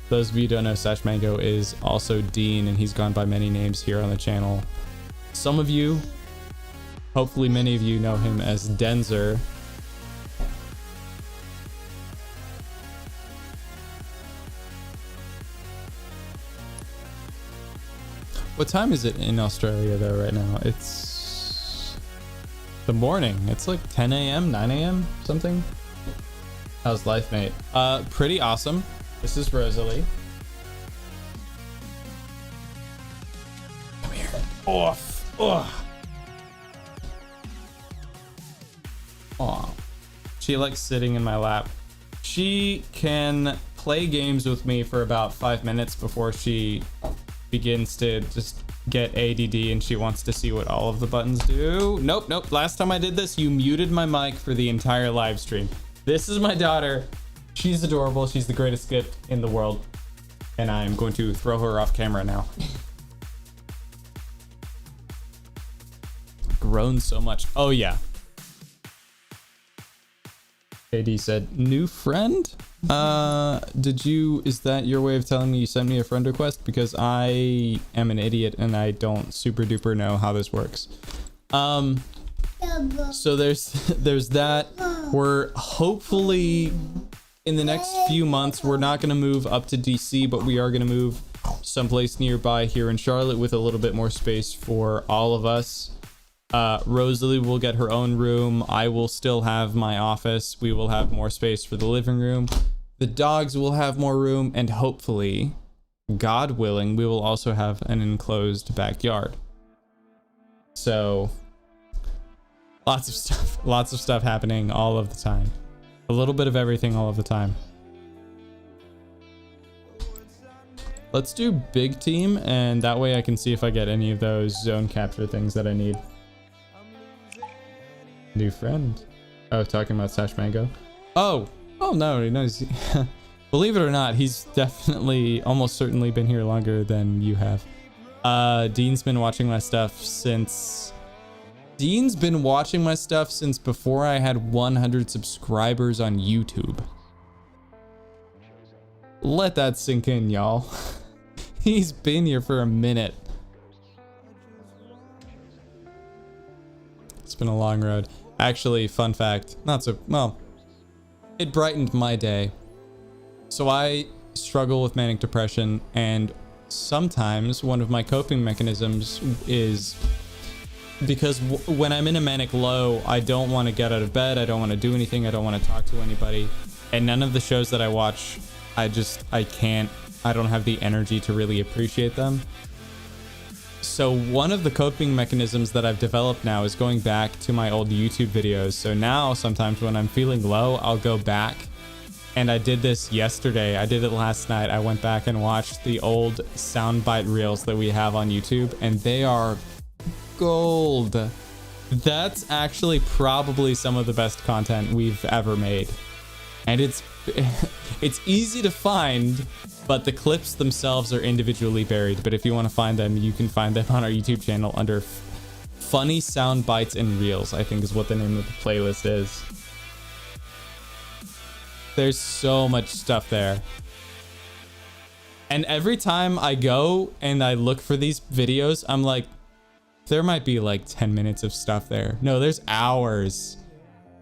Those of you who don't know, Sash Mango is also Dean, and he's gone by many names here on the channel. Some of you, hopefully many of you, know him as Denzer. What time is it in Australia though right now? It's the morning. It's like 10 a.m., 9 a.m., something. How's life, mate? Pretty awesome. This is Rosalie. Come here. Off. Oh. Aw. She likes sitting in my lap. She can play games with me for about 5 minutes before she begins to just get ADD and she wants to see what all of the buttons do. Nope. Last time I did this, you muted my mic for the entire live stream. This is my daughter. She's adorable. She's the greatest gift in the world. And I'm going to throw her off camera now. Grown so much. Oh, yeah. AD said, new friend? Is that your way of telling me you sent me a friend request? Because I am an idiot and I don't super duper know how this works. So there's that. We're hopefully in the next few months, we're not going to move up to DC, but we are going to move someplace nearby here in Charlotte with a little bit more space for all of us. Rosalie will get her own room. I will still have my office. We will have more space for the living room. The dogs will have more room, and hopefully, God willing, we will also have an enclosed backyard. So lots of stuff happening all of the time. A little bit of everything all of the time. Let's do big team, and that way I can see if I get any of those zone capture things that I need. New friend. Oh, talking about Sash Mango. Oh no, he knows. Believe it or not, he's definitely, almost certainly been here longer than you have. Dean's been watching my stuff since before I had 100 subscribers on YouTube. Let that sink in, y'all. He's been here for a minute. It's been a long road. Actually, fun fact, not so, well, it brightened my day. So I struggle with manic depression, and sometimes one of my coping mechanisms is because when I'm in a manic low, I don't want to get out of bed. I don't want to do anything. I don't want to talk to anybody. And none of the shows that I watch, I don't have the energy to really appreciate them. So one of the coping mechanisms that I've developed now is going back to my old YouTube videos. So now sometimes when I'm feeling low, I'll go back, and I did this yesterday. I did it last night. I went back and watched the old soundbite reels that we have on YouTube, and they are gold. That's actually probably some of the best content we've ever made. And it's easy to find, but the clips themselves are individually buried. But if you want to find them, you can find them on our YouTube channel under Funny Sound Bites and Reels, I think is what the name of the playlist is. There's so much stuff there. And every time I go and I look for these videos, I'm like, there might be like 10 minutes of stuff there. No, there's hours.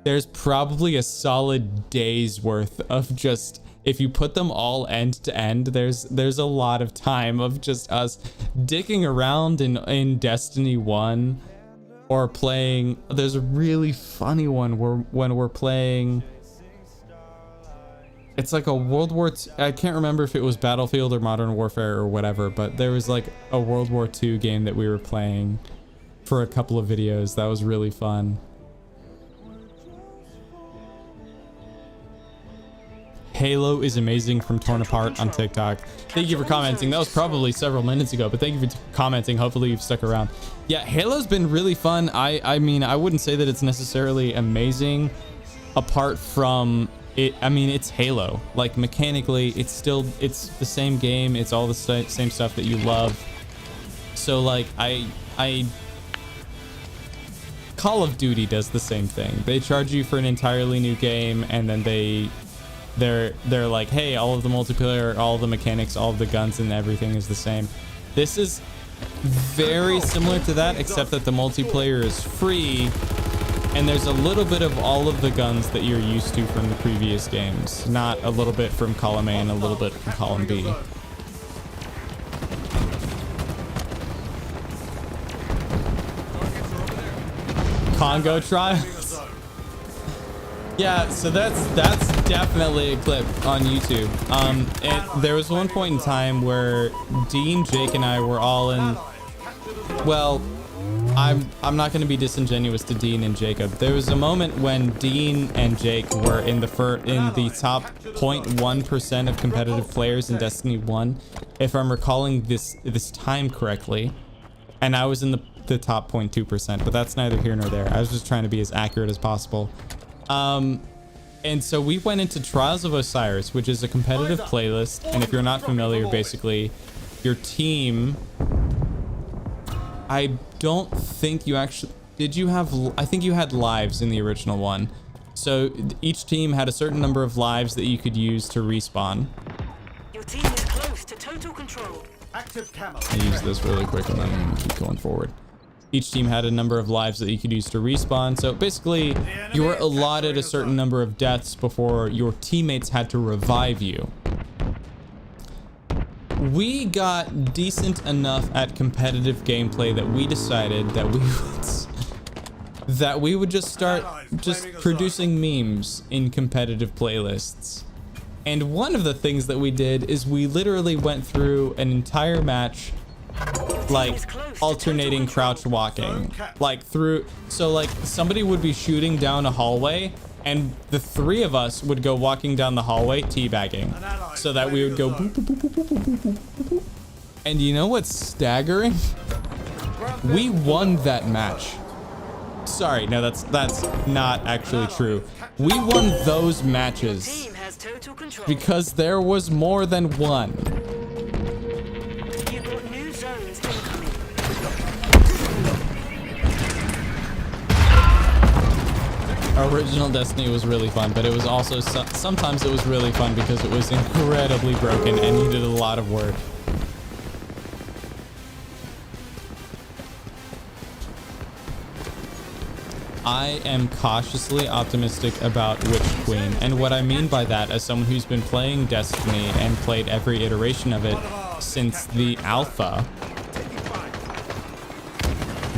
There's probably a solid day's worth of just, if you put them all end to end, there's a lot of time of just us dicking around in Destiny 1 or playing. There's a really funny one when we're playing, it's like a World War II, I can't remember if it was Battlefield or Modern Warfare or whatever, but there was like a World War II game that we were playing for a couple of videos. That was really fun. Halo is amazing from Torn Apart on TikTok. Thank you for commenting. That was probably several minutes ago, but thank you for commenting. Hopefully you've stuck around. Yeah, Halo's been really fun. I mean, I wouldn't say that it's necessarily amazing apart from it. I mean, it's Halo. Like mechanically, it's the same game. It's all the same stuff that you love. So like I Call of Duty does the same thing. They charge you for an entirely new game, and then they're like, hey, all of the multiplayer, all of the mechanics, all of the guns and everything is the same. This is very similar to that, except that the multiplayer is free, and there's a little bit of all of the guns that you're used to from the previous games. Not a little bit from column A and a little bit from column B. Congo trials. Yeah, so that's definitely a clip on YouTube. There was one point in time where Dean, Jake, and I were all in. Well, I'm not going to be disingenuous to Dean and Jacob. There was a moment when Dean and Jake were in the top 0.1% of competitive players in Destiny 1, if I'm recalling this time correctly, and I was in the top 0.2%, but that's neither here nor there. I was just trying to be as accurate as possible. And so we went into Trials of Osiris, which is a competitive playlist, and if you're not familiar, basically your team, I don't think you actually did. You have, I think you had lives in the original one, so each team had a certain number of lives that you could use to respawn. Your team is close to total control. Active camo. I use this really quick and then I'm gonna keep going forward. Each team had a number of lives that you could use to respawn. So basically, you were allotted a certain number of deaths before your teammates had to revive you. We got decent enough at competitive gameplay that we decided that we would just start producing memes in competitive playlists. And one of the things that we did is we literally went through an entire match like alternating crouch walking, like through, so like somebody would be shooting down a hallway and the three of us would go walking down the hallway teabagging, so that we would go boop, boop, boop, boop, boop, boop, boop, boop, boop. And you know what's staggering? We won that match. Sorry, no, that's not actually true. We won those matches because there was more than one. Original Destiny was really fun, but it was also sometimes it was really fun because it was incredibly broken and needed a lot of work. I am cautiously optimistic about Witch Queen, and what I mean by that, as someone who's been playing Destiny and played every iteration of it since the alpha,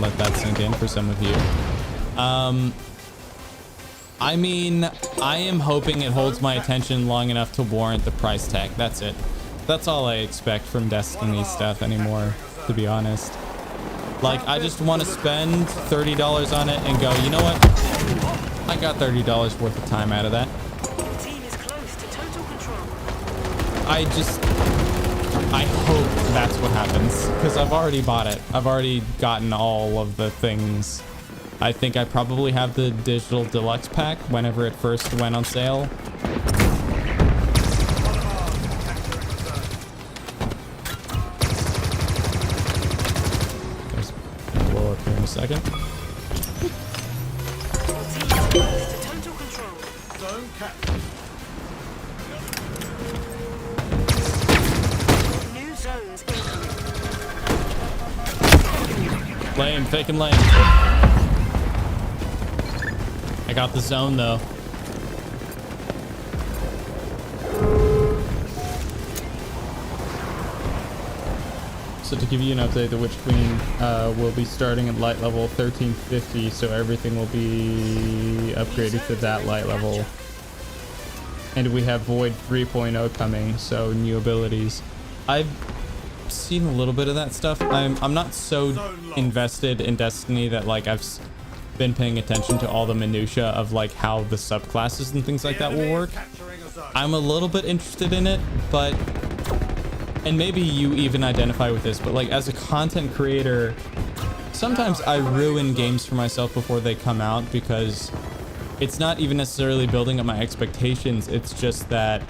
let that sink in for some of you. I mean, I am hoping it holds my attention long enough to warrant the price tag. That's it. That's all I expect from Destiny stuff anymore, to be honest. Like, I just want to spend $30 on it and go, you know what? I got $30 worth of time out of that. I hope that's what happens, because I've already bought it. I've already gotten all of the things. I think I probably have the digital deluxe pack whenever it first went on sale. There's a blow up here in a second. Lame, faking lame. I got the zone though. So to give you an update, the Witch Queen will be starting at light level 1350, so everything will be upgraded to that light level. And we have Void 3.0 coming, so new abilities. I've seen a little bit of that stuff. I'm not so invested in Destiny that like I've been paying attention to all the minutia of like how the subclasses and things like that will work. I'm a little bit interested in it, but, and maybe you even identify with this, but like as a content creator, sometimes I ruin games for myself before they come out because it's not even necessarily building up my expectations. It's just that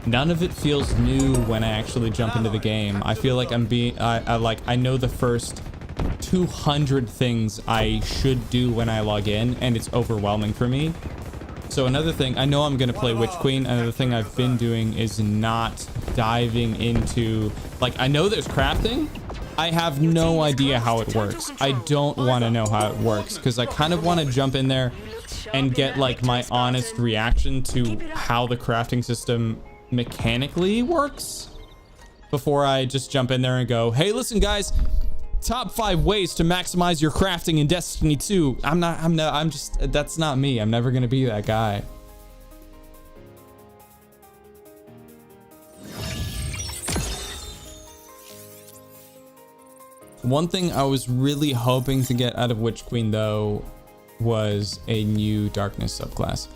none of it feels new when I actually jump into the game. I feel like I know the first 200 things I should do when I log in, and it's overwhelming for me. So another thing, I know I'm going to play Witch Queen. Another thing I've been doing is not diving into, like, I know there's crafting. I have no idea how it works. I don't want to know how it works because I kind of want to jump in there and get like my honest reaction to how the crafting system mechanically works before I just jump in there and go, hey, listen guys, top 5 ways to maximize your crafting in Destiny 2. That's not me. I'm never going to be that guy. One thing I was really hoping to get out of Witch Queen though was a new darkness subclass,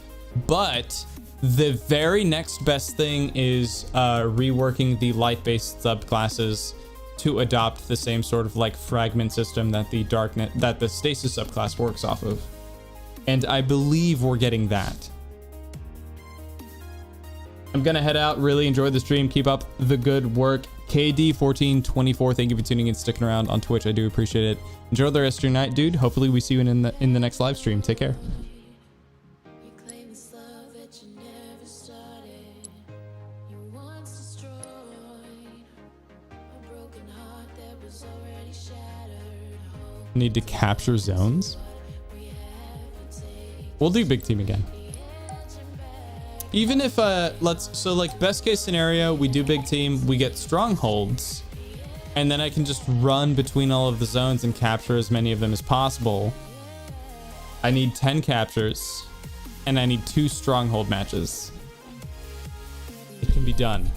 but the very next best thing is reworking the light-based subclasses to adopt the same sort of like fragment system that the stasis subclass works off of, and I believe we're getting that. I'm gonna head out. Really enjoyed the stream. Keep up the good work. KD1424, thank you for tuning in, sticking around on Twitch. I do appreciate it. Enjoy the rest of your night, dude. Hopefully we see you in the next live stream. Take care. Need to capture zones. We'll do big team again. Even if so like best case scenario, we do big team, we get strongholds, and then I can just run between all of the zones and capture as many of them as possible. I need 10 captures and I need 2 stronghold matches. It can be done.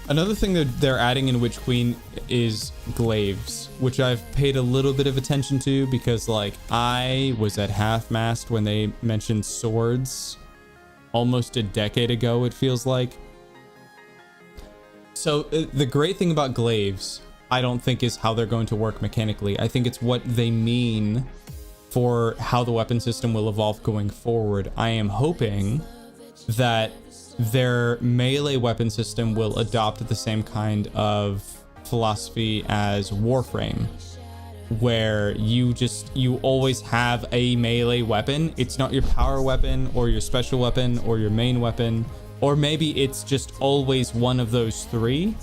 Another thing that they're adding in Witch Queen is Glaives, which I've paid a little bit of attention to because like I was at half-mast when they mentioned swords almost a decade ago, it feels like. So the great thing about Glaives, I don't think is how they're going to work mechanically. I think it's what they mean for how the weapon system will evolve going forward. I am hoping that their melee weapon system will adopt the same kind of philosophy as Warframe, where you always have a melee weapon. It's not your power weapon or your special weapon or your main weapon, or maybe it's just always one of those 3.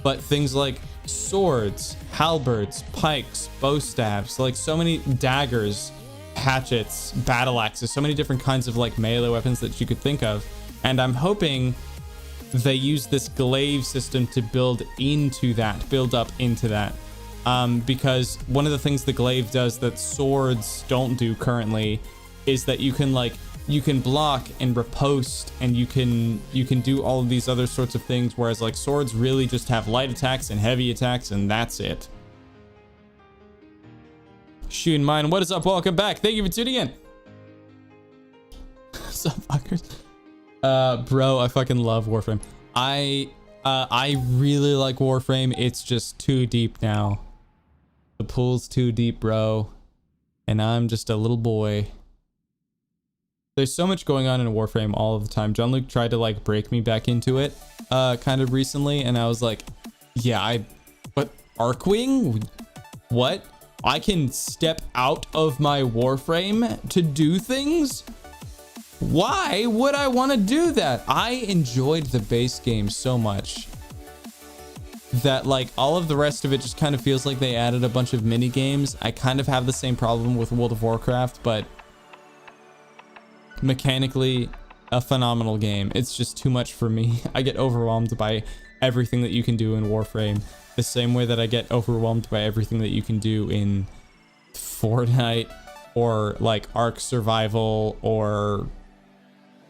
But things like swords, halberds, pikes, bow staves, like so many daggers, hatchets, battle axes, so many different kinds of like melee weapons that you could think of. And I'm hoping they use this glaive system to build up into that. Because one of the things the glaive does that swords don't do currently is that you can block and riposte, and you can do all of these other sorts of things, whereas like swords really just have light attacks and heavy attacks, and that's it. Shooting mine, what is up? Welcome back. Thank you for tuning in. What's up, fuckers? Bro, I fucking love Warframe. I really like Warframe. It's just too deep now. The pool's too deep, bro. And I'm just a little boy. There's so much going on in Warframe all of the time. John Luke tried to like break me back into it kind of recently, and I was like, yeah, but Arcwing? What? I can step out of my Warframe to do things? Why would I want to do that? I enjoyed the base game so much that like all of the rest of it just kind of feels like they added a bunch of mini games. I kind of have the same problem with World of Warcraft, but mechanically a phenomenal game. It's just too much for me. I get overwhelmed by everything that you can do in Warframe, the same way that I get overwhelmed by everything that you can do in Fortnite or like Ark Survival or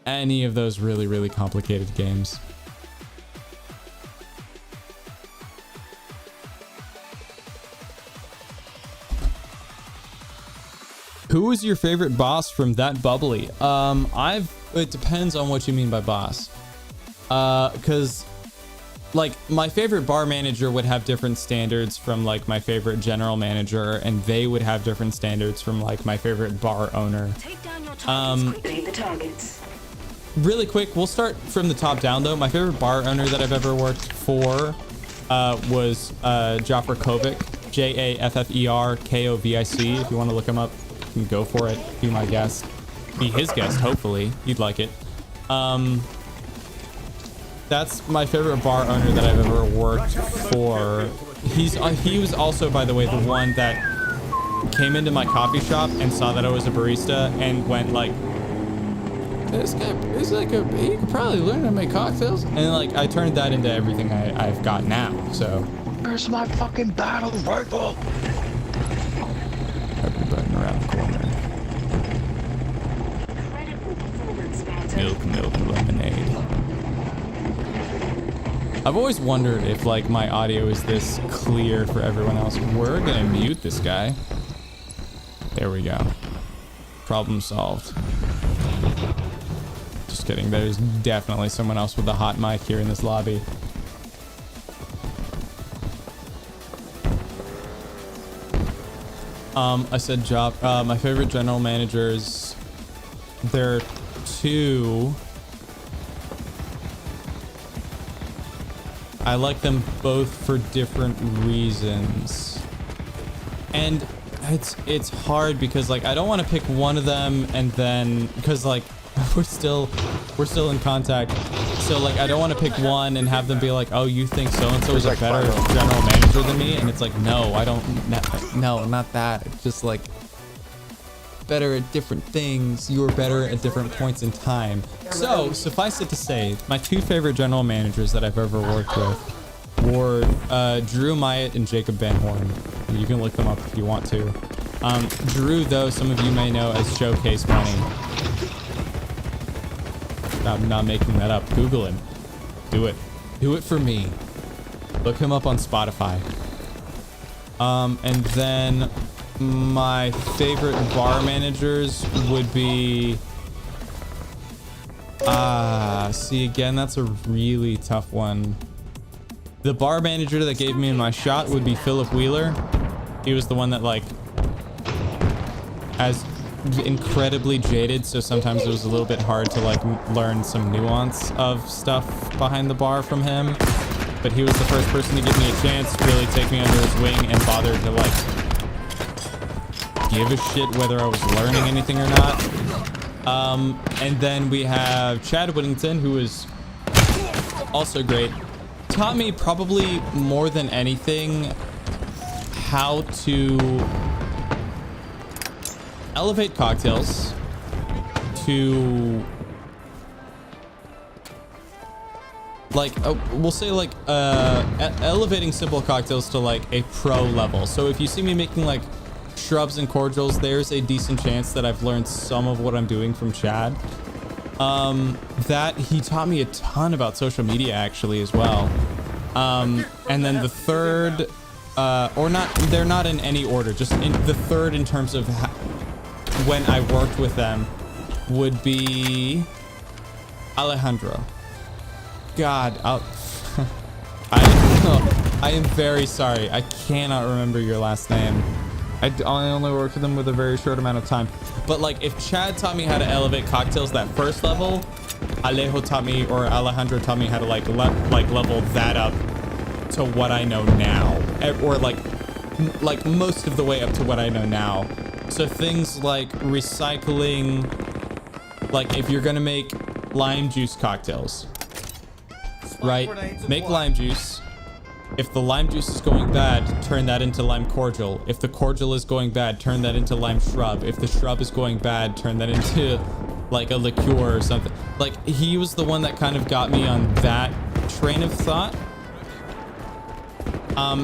any of those really, really complicated games. Who is your favorite boss from That Bubbly? It depends on what you mean by boss. Because like my favorite bar manager would have different standards from like my favorite general manager, and they would have different standards from like my favorite bar owner. Take down your targets quickly. The targets. Really quick, we'll start from the top down though. My favorite bar owner that I've ever worked for was Jaffer Kovic, Jafferkovic. If you want to look him up, you can go for it. Be my guest. Be his guest, hopefully. He'd like it. That's my favorite bar owner that I've ever worked for. He was also, by the way, the one that came into my coffee shop and saw that I was a barista and went like, this guy is like he could probably learn to make cocktails. And like I turned that into everything I've got now. So where's my fucking battle rifle? Every button around the corner. Milk, lemonade. I've always wondered if like my audio is this clear for everyone else. We're gonna mute this guy. There we go. Problem solved. Just kidding. There's definitely someone else with a hot mic here in this lobby. I said job. My favorite general managers. There are two. I like them both for different reasons, and it's hard because like I don't want to pick one of them and then because like we're still in contact, so like I don't want to pick one and have them be like, oh, you think so and so is a better general manager than me, and it's like, no, I don't. No, not that. It's just like better at different things. You were better at different points in time. So suffice it to say, my two favorite general managers that I've ever worked with were Drew Myatt and Jacob Van Horn. You can look them up if you want to. Drew, though, some of you may know as Showcase Money. I'm not making that up. Google him. Do it. Do it for me. Look him up on Spotify. And then my favorite bar managers would be see, again, that's a really tough one. The bar manager that gave me my shot would be Philip Wheeler. He was the one that like as incredibly jaded, so sometimes it was a little bit hard to like learn some nuance of stuff behind the bar from him, but he was the first person to give me a chance, really take me under his wing and bother to like give a shit whether I was learning anything or not. And then we have Chad Whittington, who is also great. Taught me probably more than anything how to elevate cocktails to like we'll say like elevating simple cocktails to like a pro level. So if you see me making like shrubs and cordials, there's a decent chance that I've learned some of what I'm doing from Chad. That he taught me a ton about social media actually as well. And then the third, or not, they're not in any order, just in the third in terms of when I worked with them would be Alejandro. God, I am very sorry. I cannot remember your last name. I only worked with them with a very short amount of time. But like, if Chad taught me how to elevate cocktails that first level, Alejandro taught me how to like level that up to what I know now, or like most of the way up to what I know now. So things like recycling, like if you're gonna make lime juice cocktails, right? Make lime juice. If the lime juice is going bad, turn that into lime cordial. If the cordial is going bad, turn that into lime shrub. If the shrub is going bad, turn that into like a liqueur or something. Like, he was the one that kind of got me on that train of thought.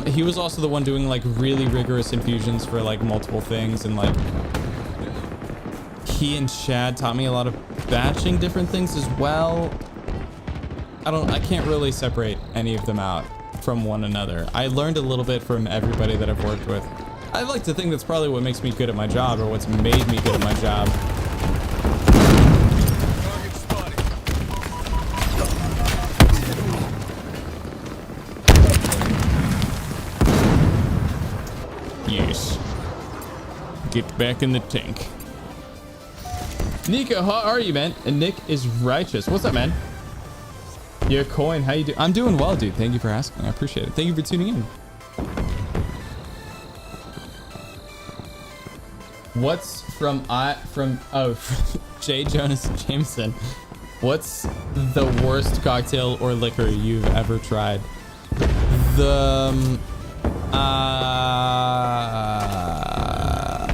He was also the one doing like really rigorous infusions for like multiple things, and like he and Chad taught me a lot of batching different things as well. I can't really separate any of them out from one another. I learned a little bit from everybody that I've worked with. I like to think that's probably what makes me good at my job, or what's made me good at my job. yes. Get back in the tank. Nico, how are you, man? And Nick is righteous. What's up, man? Yeah, Coin, how you doing? I'm doing well, dude. Thank you for asking. I appreciate it. Thank you for tuning in. What's from J. Jonas Jameson? What's the worst cocktail or liquor you've ever tried?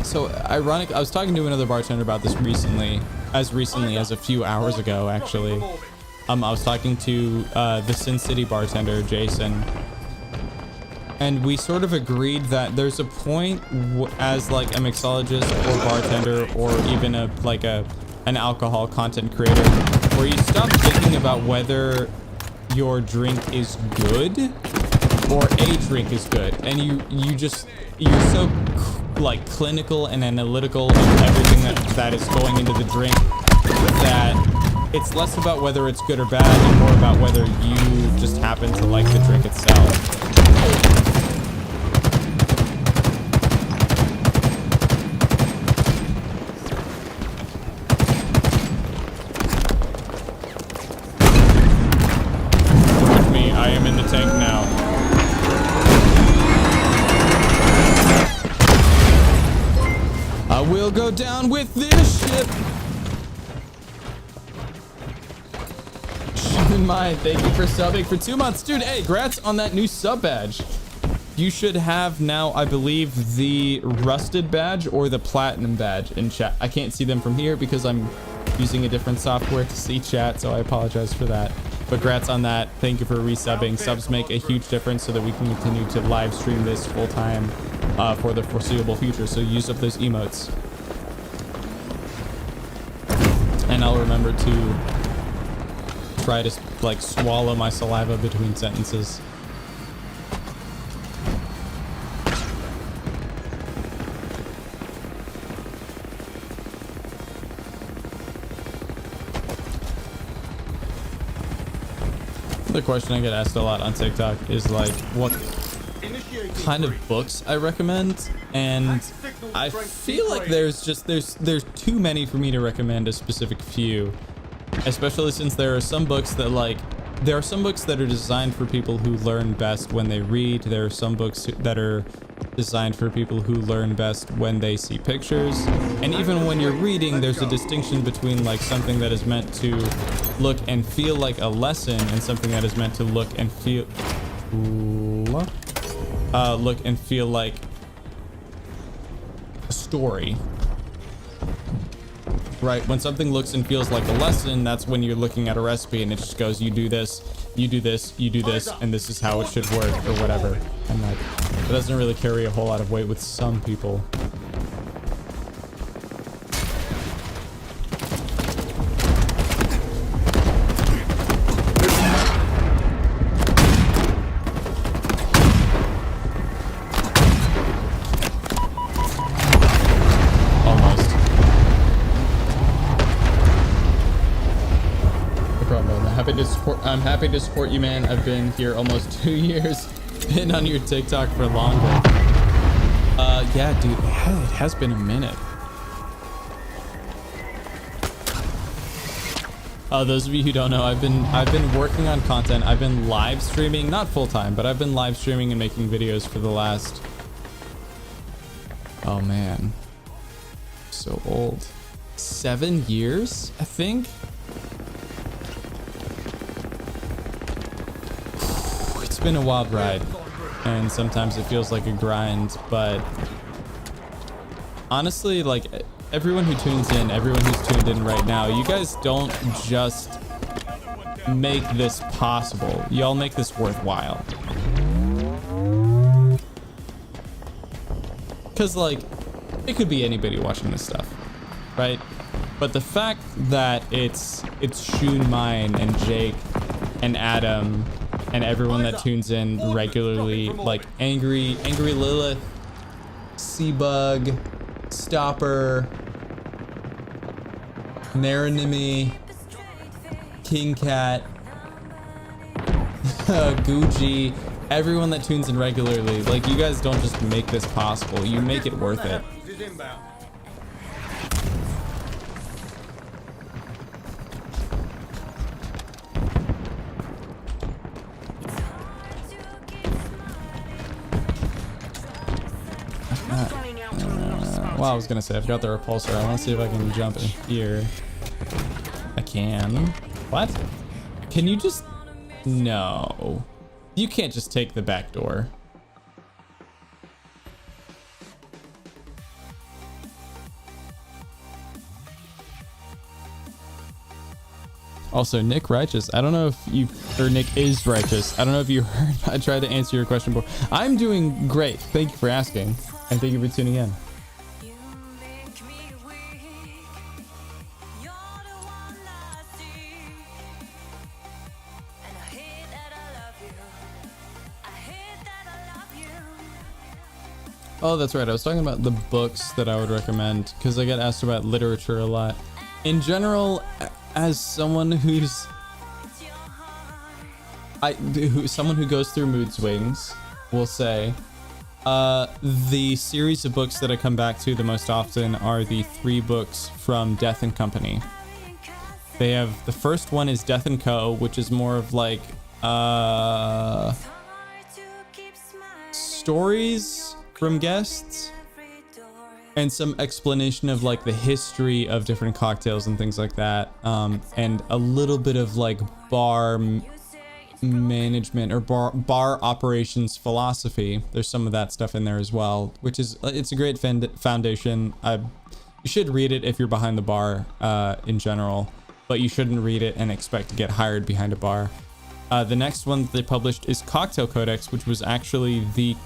So ironic, I was talking to another bartender about this recently as a few hours ago, actually. I was talking to the Sin City bartender, Jason, and we sort of agreed that there's a point as like a mixologist or bartender or even an alcohol content creator where you stop thinking about whether your drink is good or a drink is good, and you're so like clinical and analytical of everything that is going into the drink that it's less about whether it's good or bad and more about whether you just happen to like the drink itself. With me, I am in the tank now. I will go down with this ship. In mind, thank you for subbing for 2 months, dude. Hey, congrats on that new sub badge. You should have now, I believe, the rusted badge or the platinum badge in chat. I can't see them from here because I'm using a different software to see chat, so I apologize for that. But congrats on that. Thank you for resubbing. Subs make a huge difference so that we can continue to live stream this full time for the foreseeable future. So use up those emotes, and I'll remember to try to like swallow my saliva between sentences. The question I get asked a lot on TikTok is like what kind of books I recommend, and I feel like there's too many for me to recommend a specific few. Especially since there are some books that are designed for people who learn best when they read. There are some books that are designed for people who learn best when they see pictures. And even when you're reading, there's a distinction between like something that is meant to look and feel like a lesson and something that is meant to look and feel like a story. Right, when something looks and feels like a lesson, that's when you're looking at a recipe and it just goes, you do this, you do this, you do this, and this is how it should work, or whatever. And like, it doesn't really carry a whole lot of weight with some people. I'm happy to support you, man. I've been here almost 2 years. Been on your TikTok for longer. Yeah, dude, it has been a minute. Those of you who don't know, I've been working on content. I've been live streaming, not full time, but I've been live streaming and making videos for the last, oh man, so old, 7 years, I think. It's been a wild ride, and sometimes it feels like a grind, but honestly, like everyone who tunes in, everyone who's tuned in right now, you guys don't just make this possible. Y'all make this worthwhile. Because like, it could be anybody watching this stuff, right? But the fact that it's Shun Mine and Jake and Adam and everyone that tunes in regularly, like Angry Lilith, Seabug, Stopper, Marinimi, King Cat, Gucci, everyone that tunes in regularly. Like, you guys don't just make this possible, you make it worth it. Is inbound. Going out to a lost spot. Well, I was gonna say, I've got the repulsor. I want to see if I can jump in here. I can. What? Can you just... No. You can't just take the back door. Also, Nick Righteous. I don't know if you... Or Nick is Righteous. I don't know if you heard. I tried to answer your question before. I'm doing great. Thank you for asking. And thank you for tuning in. Oh, that's right. I was talking about the books that I would recommend because I get asked about literature a lot. In general, as someone someone who goes through mood swings will say, the series of books that I come back to the most often are the 3 books from Death and Company. They have, the first one is Death and Co., which is more of like stories from guests and some explanation of like the history of different cocktails and things like that, and a little bit of like bar management or bar operations philosophy. There's some of that stuff in there as well, which is, it's a great foundation. You should read it if you're behind the bar in general, but you shouldn't read it and expect to get hired behind a bar. The next one that they published is Cocktail Codex, which was actually the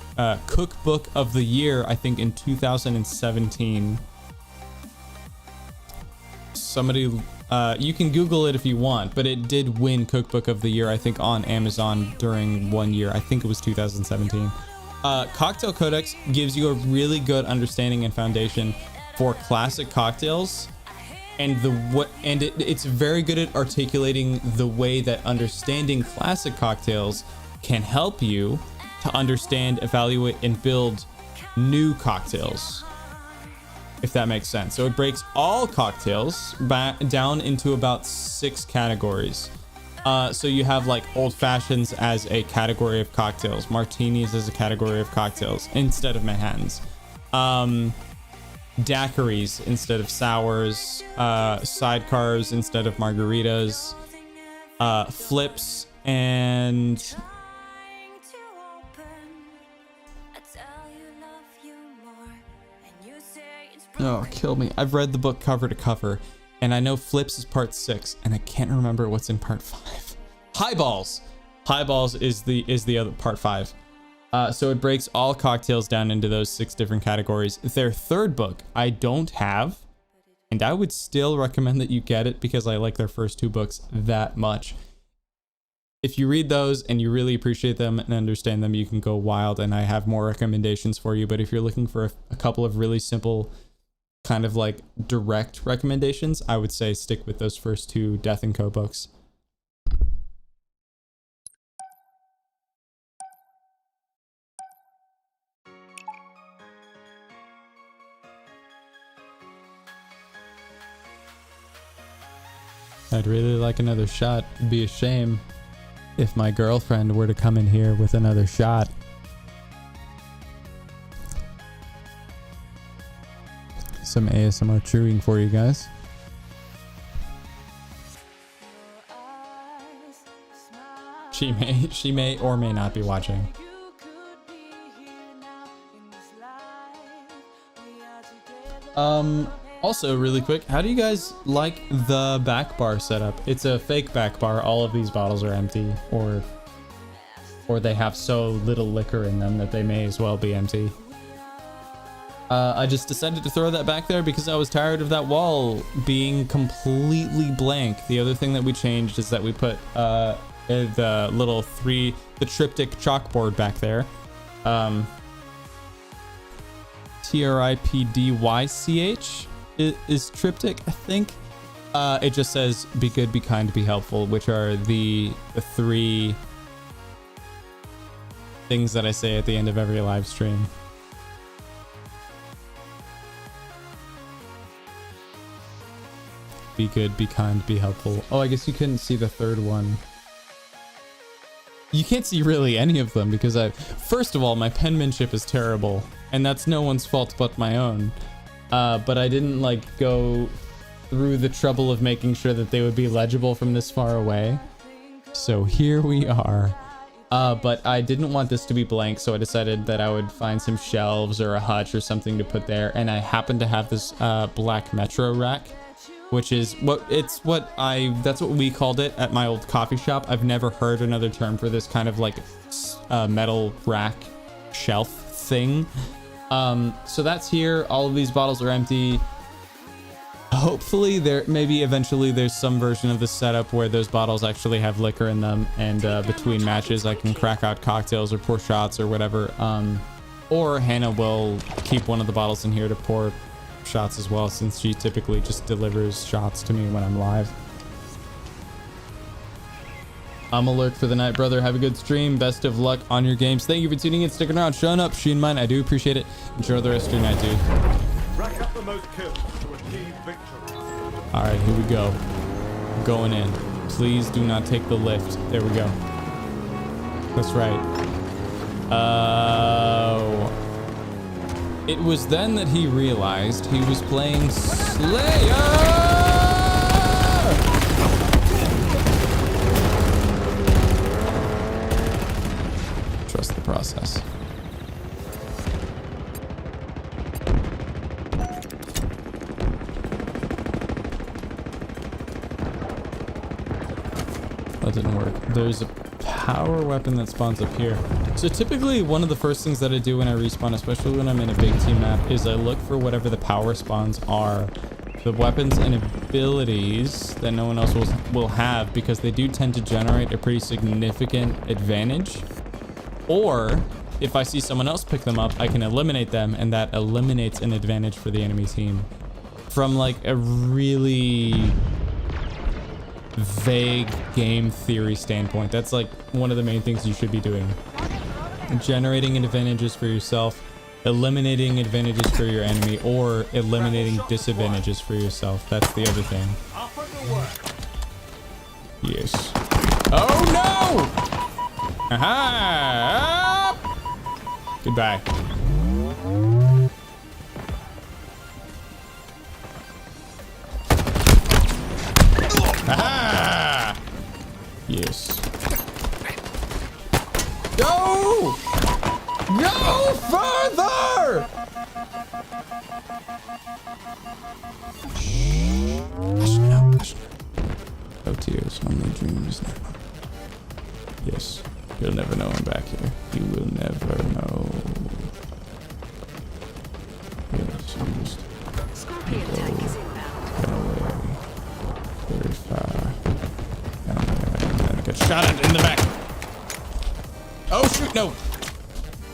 cookbook of the year, I think, in 2017. Somebody, you can Google it if you want, but it did win Cookbook of the Year, I think, on Amazon during one year. I think it was 2017. Cocktail Codex gives you a really good understanding and foundation for classic cocktails. And it's very good at articulating the way that understanding classic cocktails can help you to understand, evaluate, and build new cocktails, if that makes sense. So it breaks all cocktails down into about 6 categories. So you have like old fashions as a category of cocktails, martinis as a category of cocktails instead of Manhattans. Daiquiris instead of sours, sidecars instead of margaritas, flips, and oh, kill me. I've read the book cover to cover, and I know flips is part 6, and I can't remember what's in part 5. Highballs is the other part 5. So it breaks all cocktails down into those 6 different categories. Their third book I don't have, and I would still recommend that you get it because I like their first 2 books that much. If you read those and you really appreciate them and understand them, you can go wild, and I have more recommendations for you. But if you're looking for a couple of really simple, kind of like direct recommendations, I would say stick with those first 2 Death and Co. books. I'd really like another shot. It'd be a shame if my girlfriend were to come in here with another shot. Some ASMR chewing for you guys. She may or may not be watching. Also, really quick, how do you guys like the back bar setup? It's a fake back bar. All of these bottles are empty, or they have so little liquor in them that they may as well be empty. I just decided to throw that back there because I was tired of that wall being completely blank. The other thing that we changed is that we put the triptych chalkboard back there. TRIPDYCH is triptych, I think. It just says be good, be kind, be helpful, which are the 3 things that I say at the end of every live stream. Be good, be kind, be helpful. Oh, I guess you couldn't see the third one. You can't see really any of them because first of all, my penmanship is terrible, and that's no one's fault but my own. But I didn't like go through the trouble of making sure that they would be legible from this far away. So here we are. But I didn't want this to be blank, so I decided that I would find some shelves or a hutch or something to put there. And I happen to have this black Metro rack, which is that's what we called it at my old coffee shop. I've never heard another term for this kind of like metal rack shelf thing. So that's here. All of these bottles are empty. Hopefully maybe eventually there's some version of the setup where those bottles actually have liquor in them, and between matches I can crack out cocktails or pour shots or whatever. Or Hannah will keep one of the bottles in here to pour shots as well, since she typically just delivers shots to me when I'm live. I'm alert for the night, brother. Have a good stream. Best of luck on your games. Thank you for tuning in, sticking around, showing up, shooting mine. I do appreciate it. Enjoy the rest of your night, dude. Rack up the most kills to achieve victory. All right, here we go. Going in. Please do not take the lift. There we go. That's right. Oh. It was then that he realized he was playing Slayer! Trust the process. That didn't work. There's a power weapon that spawns up here. So typically one of the first things that I do when I respawn, especially when I'm in a big team map, is I look for whatever the power spawns are. The weapons and abilities that no one else will have, because they do tend to generate a pretty significant advantage. Or if I see someone else pick them up, I can eliminate them, and that eliminates an advantage for the enemy team. From like a really vague game theory standpoint, that's like one of the main things you should be doing. Generating advantages for yourself, eliminating advantages for your enemy, or eliminating disadvantages for yourself. That's the other thing. Yes. Oh no! Aha! Goodbye. Aha! Yes. Go! Go further! Hush now, hush now. No tears, only dreams now. Yes, you'll never know I'm back here. You will never know. Yes, you just Scorpion tank is inbound. get away. Very far. Get shot at in the back. Oh shoot, no.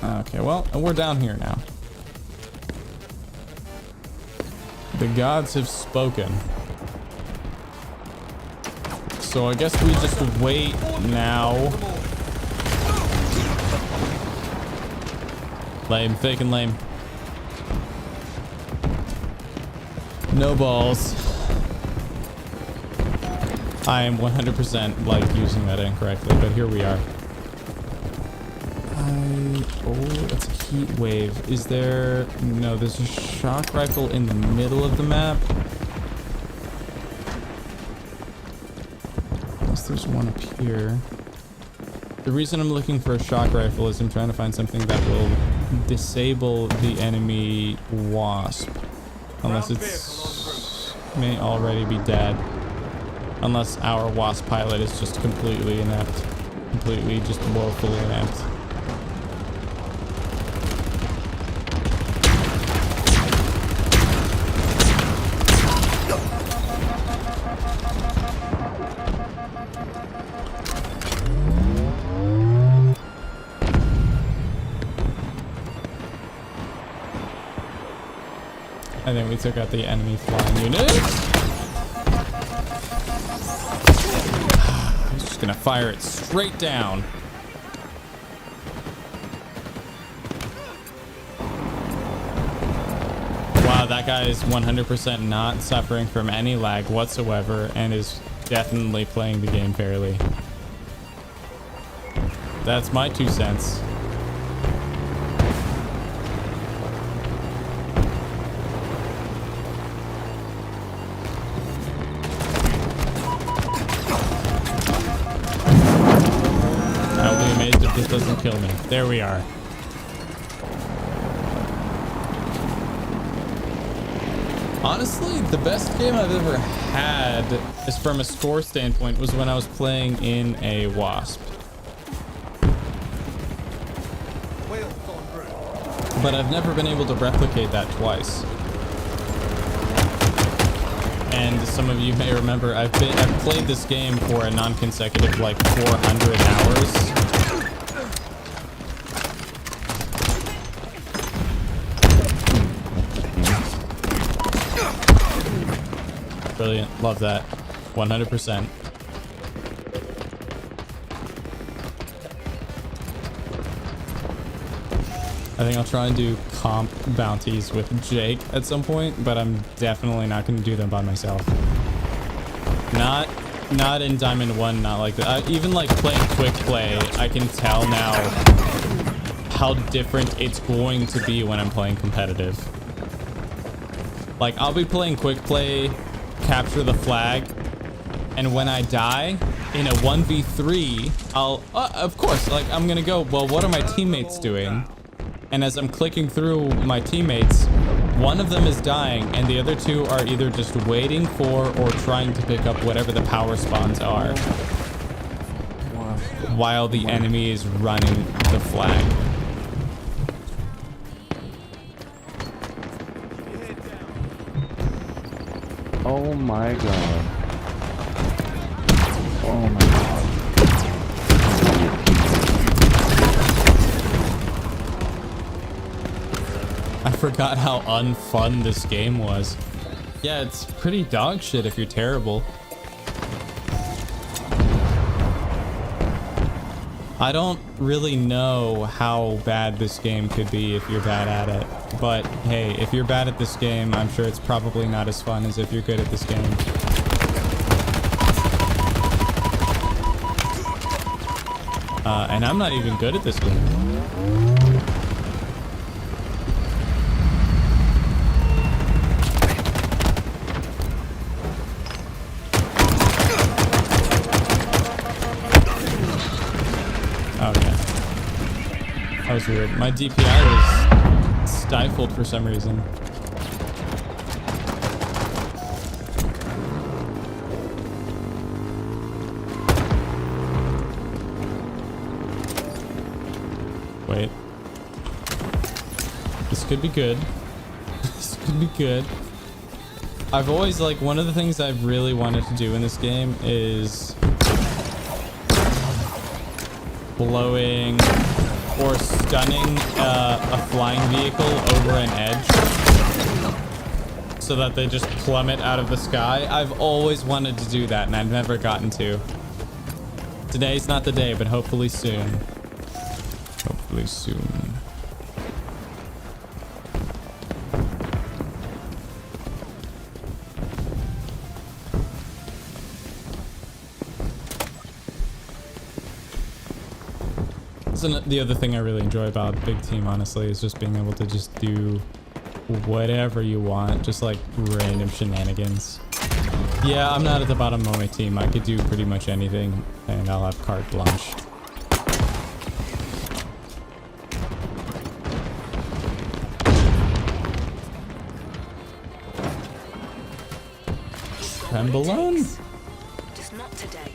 Okay, well, we're down here now. The gods have spoken. So I guess we just wait now. Lame, fake and lame. No balls. I am 100% like using that incorrectly, but here we are. Oh, that's a heat wave. Is there... No, there's a shock rifle in the middle of the map. Unless there's one up here. The reason I'm looking for a shock rifle is I'm trying to find something that will disable the enemy wasp. Unless it's... may already be dead. Unless our wasp pilot is just completely inept. Completely just woefully inept. I think we took out the enemy flying unit. I'm just gonna fire it straight down. That guy is 100% not suffering from any lag whatsoever and is definitely playing the game fairly. That's my 2 cents. I'll be amazed if this doesn't kill me. There we are. Honestly, the best game I've ever had, is from a score standpoint, was when I was playing in a Wasp. Wheels en route. But I've never been able to replicate that twice. And some of you may remember, I've played this game for a non-consecutive like 400 hours. Brilliant. Love that. 100%. I think I'll try and do comp bounties with Jake at some point, but I'm definitely not going to do them by myself. Not in Diamond 1, not like that. Even like playing quick play, I can tell now how different it's going to be when I'm playing competitive. Like, I'll be playing quick play, capture the flag, and when I die in a 1v3, I'll of course, like, I'm gonna go, well, what are my teammates doing? And as I'm clicking through my teammates, one of them is dying and the other 2 are either just waiting for or trying to pick up whatever the power spawns are while the enemy is running the flag. Oh my god. Oh my god. I forgot how unfun this game was. Yeah, it's pretty dog shit if you're terrible. I don't really know how bad this game could be if you're bad at it. But hey, if you're bad at this game, I'm sure it's probably not as fun as if you're good at this game. And I'm not even good at this game. Okay. That was weird. My DPI was stifled for some reason. Wait. This could be good. This could be good. I've always, like, one of the things I've really wanted to do in this game is blowing or stunning a flying vehicle over an edge so that they just plummet out of the sky. I've always wanted to do that and I've never gotten to. Today's not the day, but hopefully soon. Hopefully soon. The other thing I really enjoy about Big Team, honestly, is just being able to just do whatever you want, just like random shenanigans. Yeah, I'm not at the bottom of my team. I could do pretty much anything and I'll have carte blanche. Trembolone? Just not today.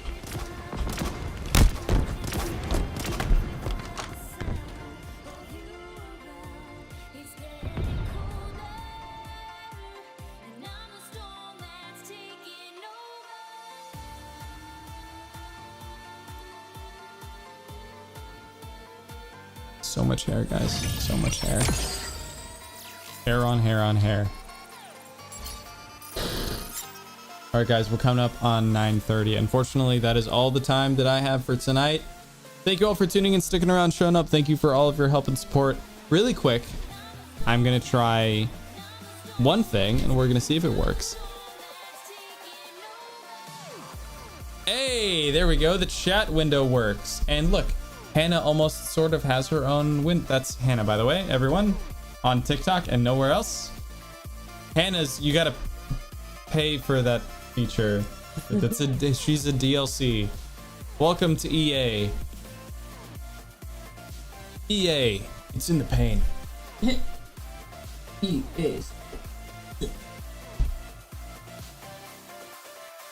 So much hair, guys. So much hair. Hair on hair on hair. All right, guys, we're coming up on 9:30. Unfortunately, that is all the time that I have for tonight. Thank you all for tuning in, sticking around, showing up. Thank you for all of your help and support. Really quick, I'm going to try one thing, and we're gonna see if it works. Hey, there we go. The chat window works. And look, Hannah almost sort of has her own That's Hannah, by the way, everyone, on TikTok and nowhere else. Hannah's, you gotta pay for that feature. She's a DLC. Welcome to EA. EA, it's in the pain.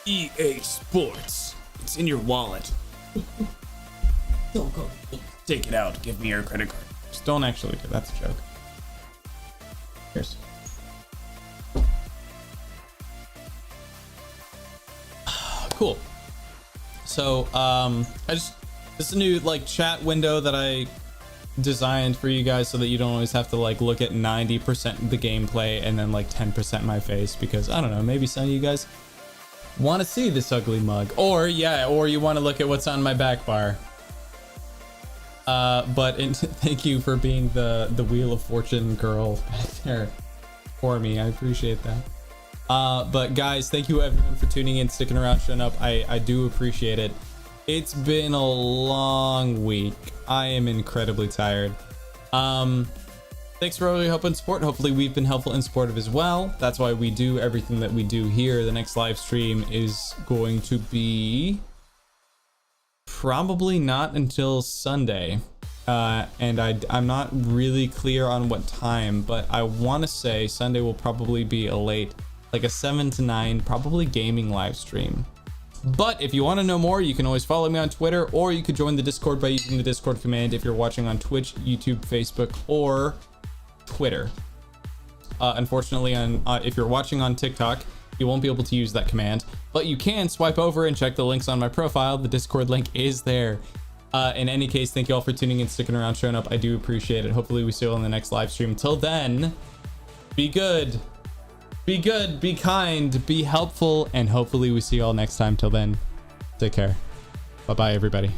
EA Sports. It's in your wallet. Don't go. Take it out. Give me your credit card. Just don't actually do. That's a joke. Here's. Cool. So, this is a new like chat window that I designed for you guys so that you don't always have to like look at 90% of the gameplay and then like 10% my face, because I don't know, maybe some of you guys want to see this ugly mug, or you want to look at what's on my back bar. Thank you for being the Wheel of Fortune girl back there for me. I appreciate that. But guys, thank you everyone for tuning in, sticking around, showing up. I do appreciate it. It's been a long week. I am incredibly tired. Thanks for all your help and support. Hopefully we've been helpful and supportive as well. That's why we do everything that we do here. The next live stream is going to be probably not until Sunday. And I'm not really clear on what time, but I want to say Sunday will probably be a late, like a 7 to 9, probably gaming live stream. But if you want to know more, you can always follow me on Twitter, or you could join the Discord by using the Discord command if you're watching on Twitch, YouTube, Facebook, or Twitter. Unfortunately, if you're watching on TikTok, you won't be able to use that command, but you can swipe over and check the links on my profile. The Discord link is there. In any case, thank you all for tuning in, sticking around, showing up. I do appreciate it. Hopefully we see you on the next live stream. Till then, be good. Be good, be kind, be helpful, and hopefully we see you all next time. Till then, take care. Bye-bye, everybody.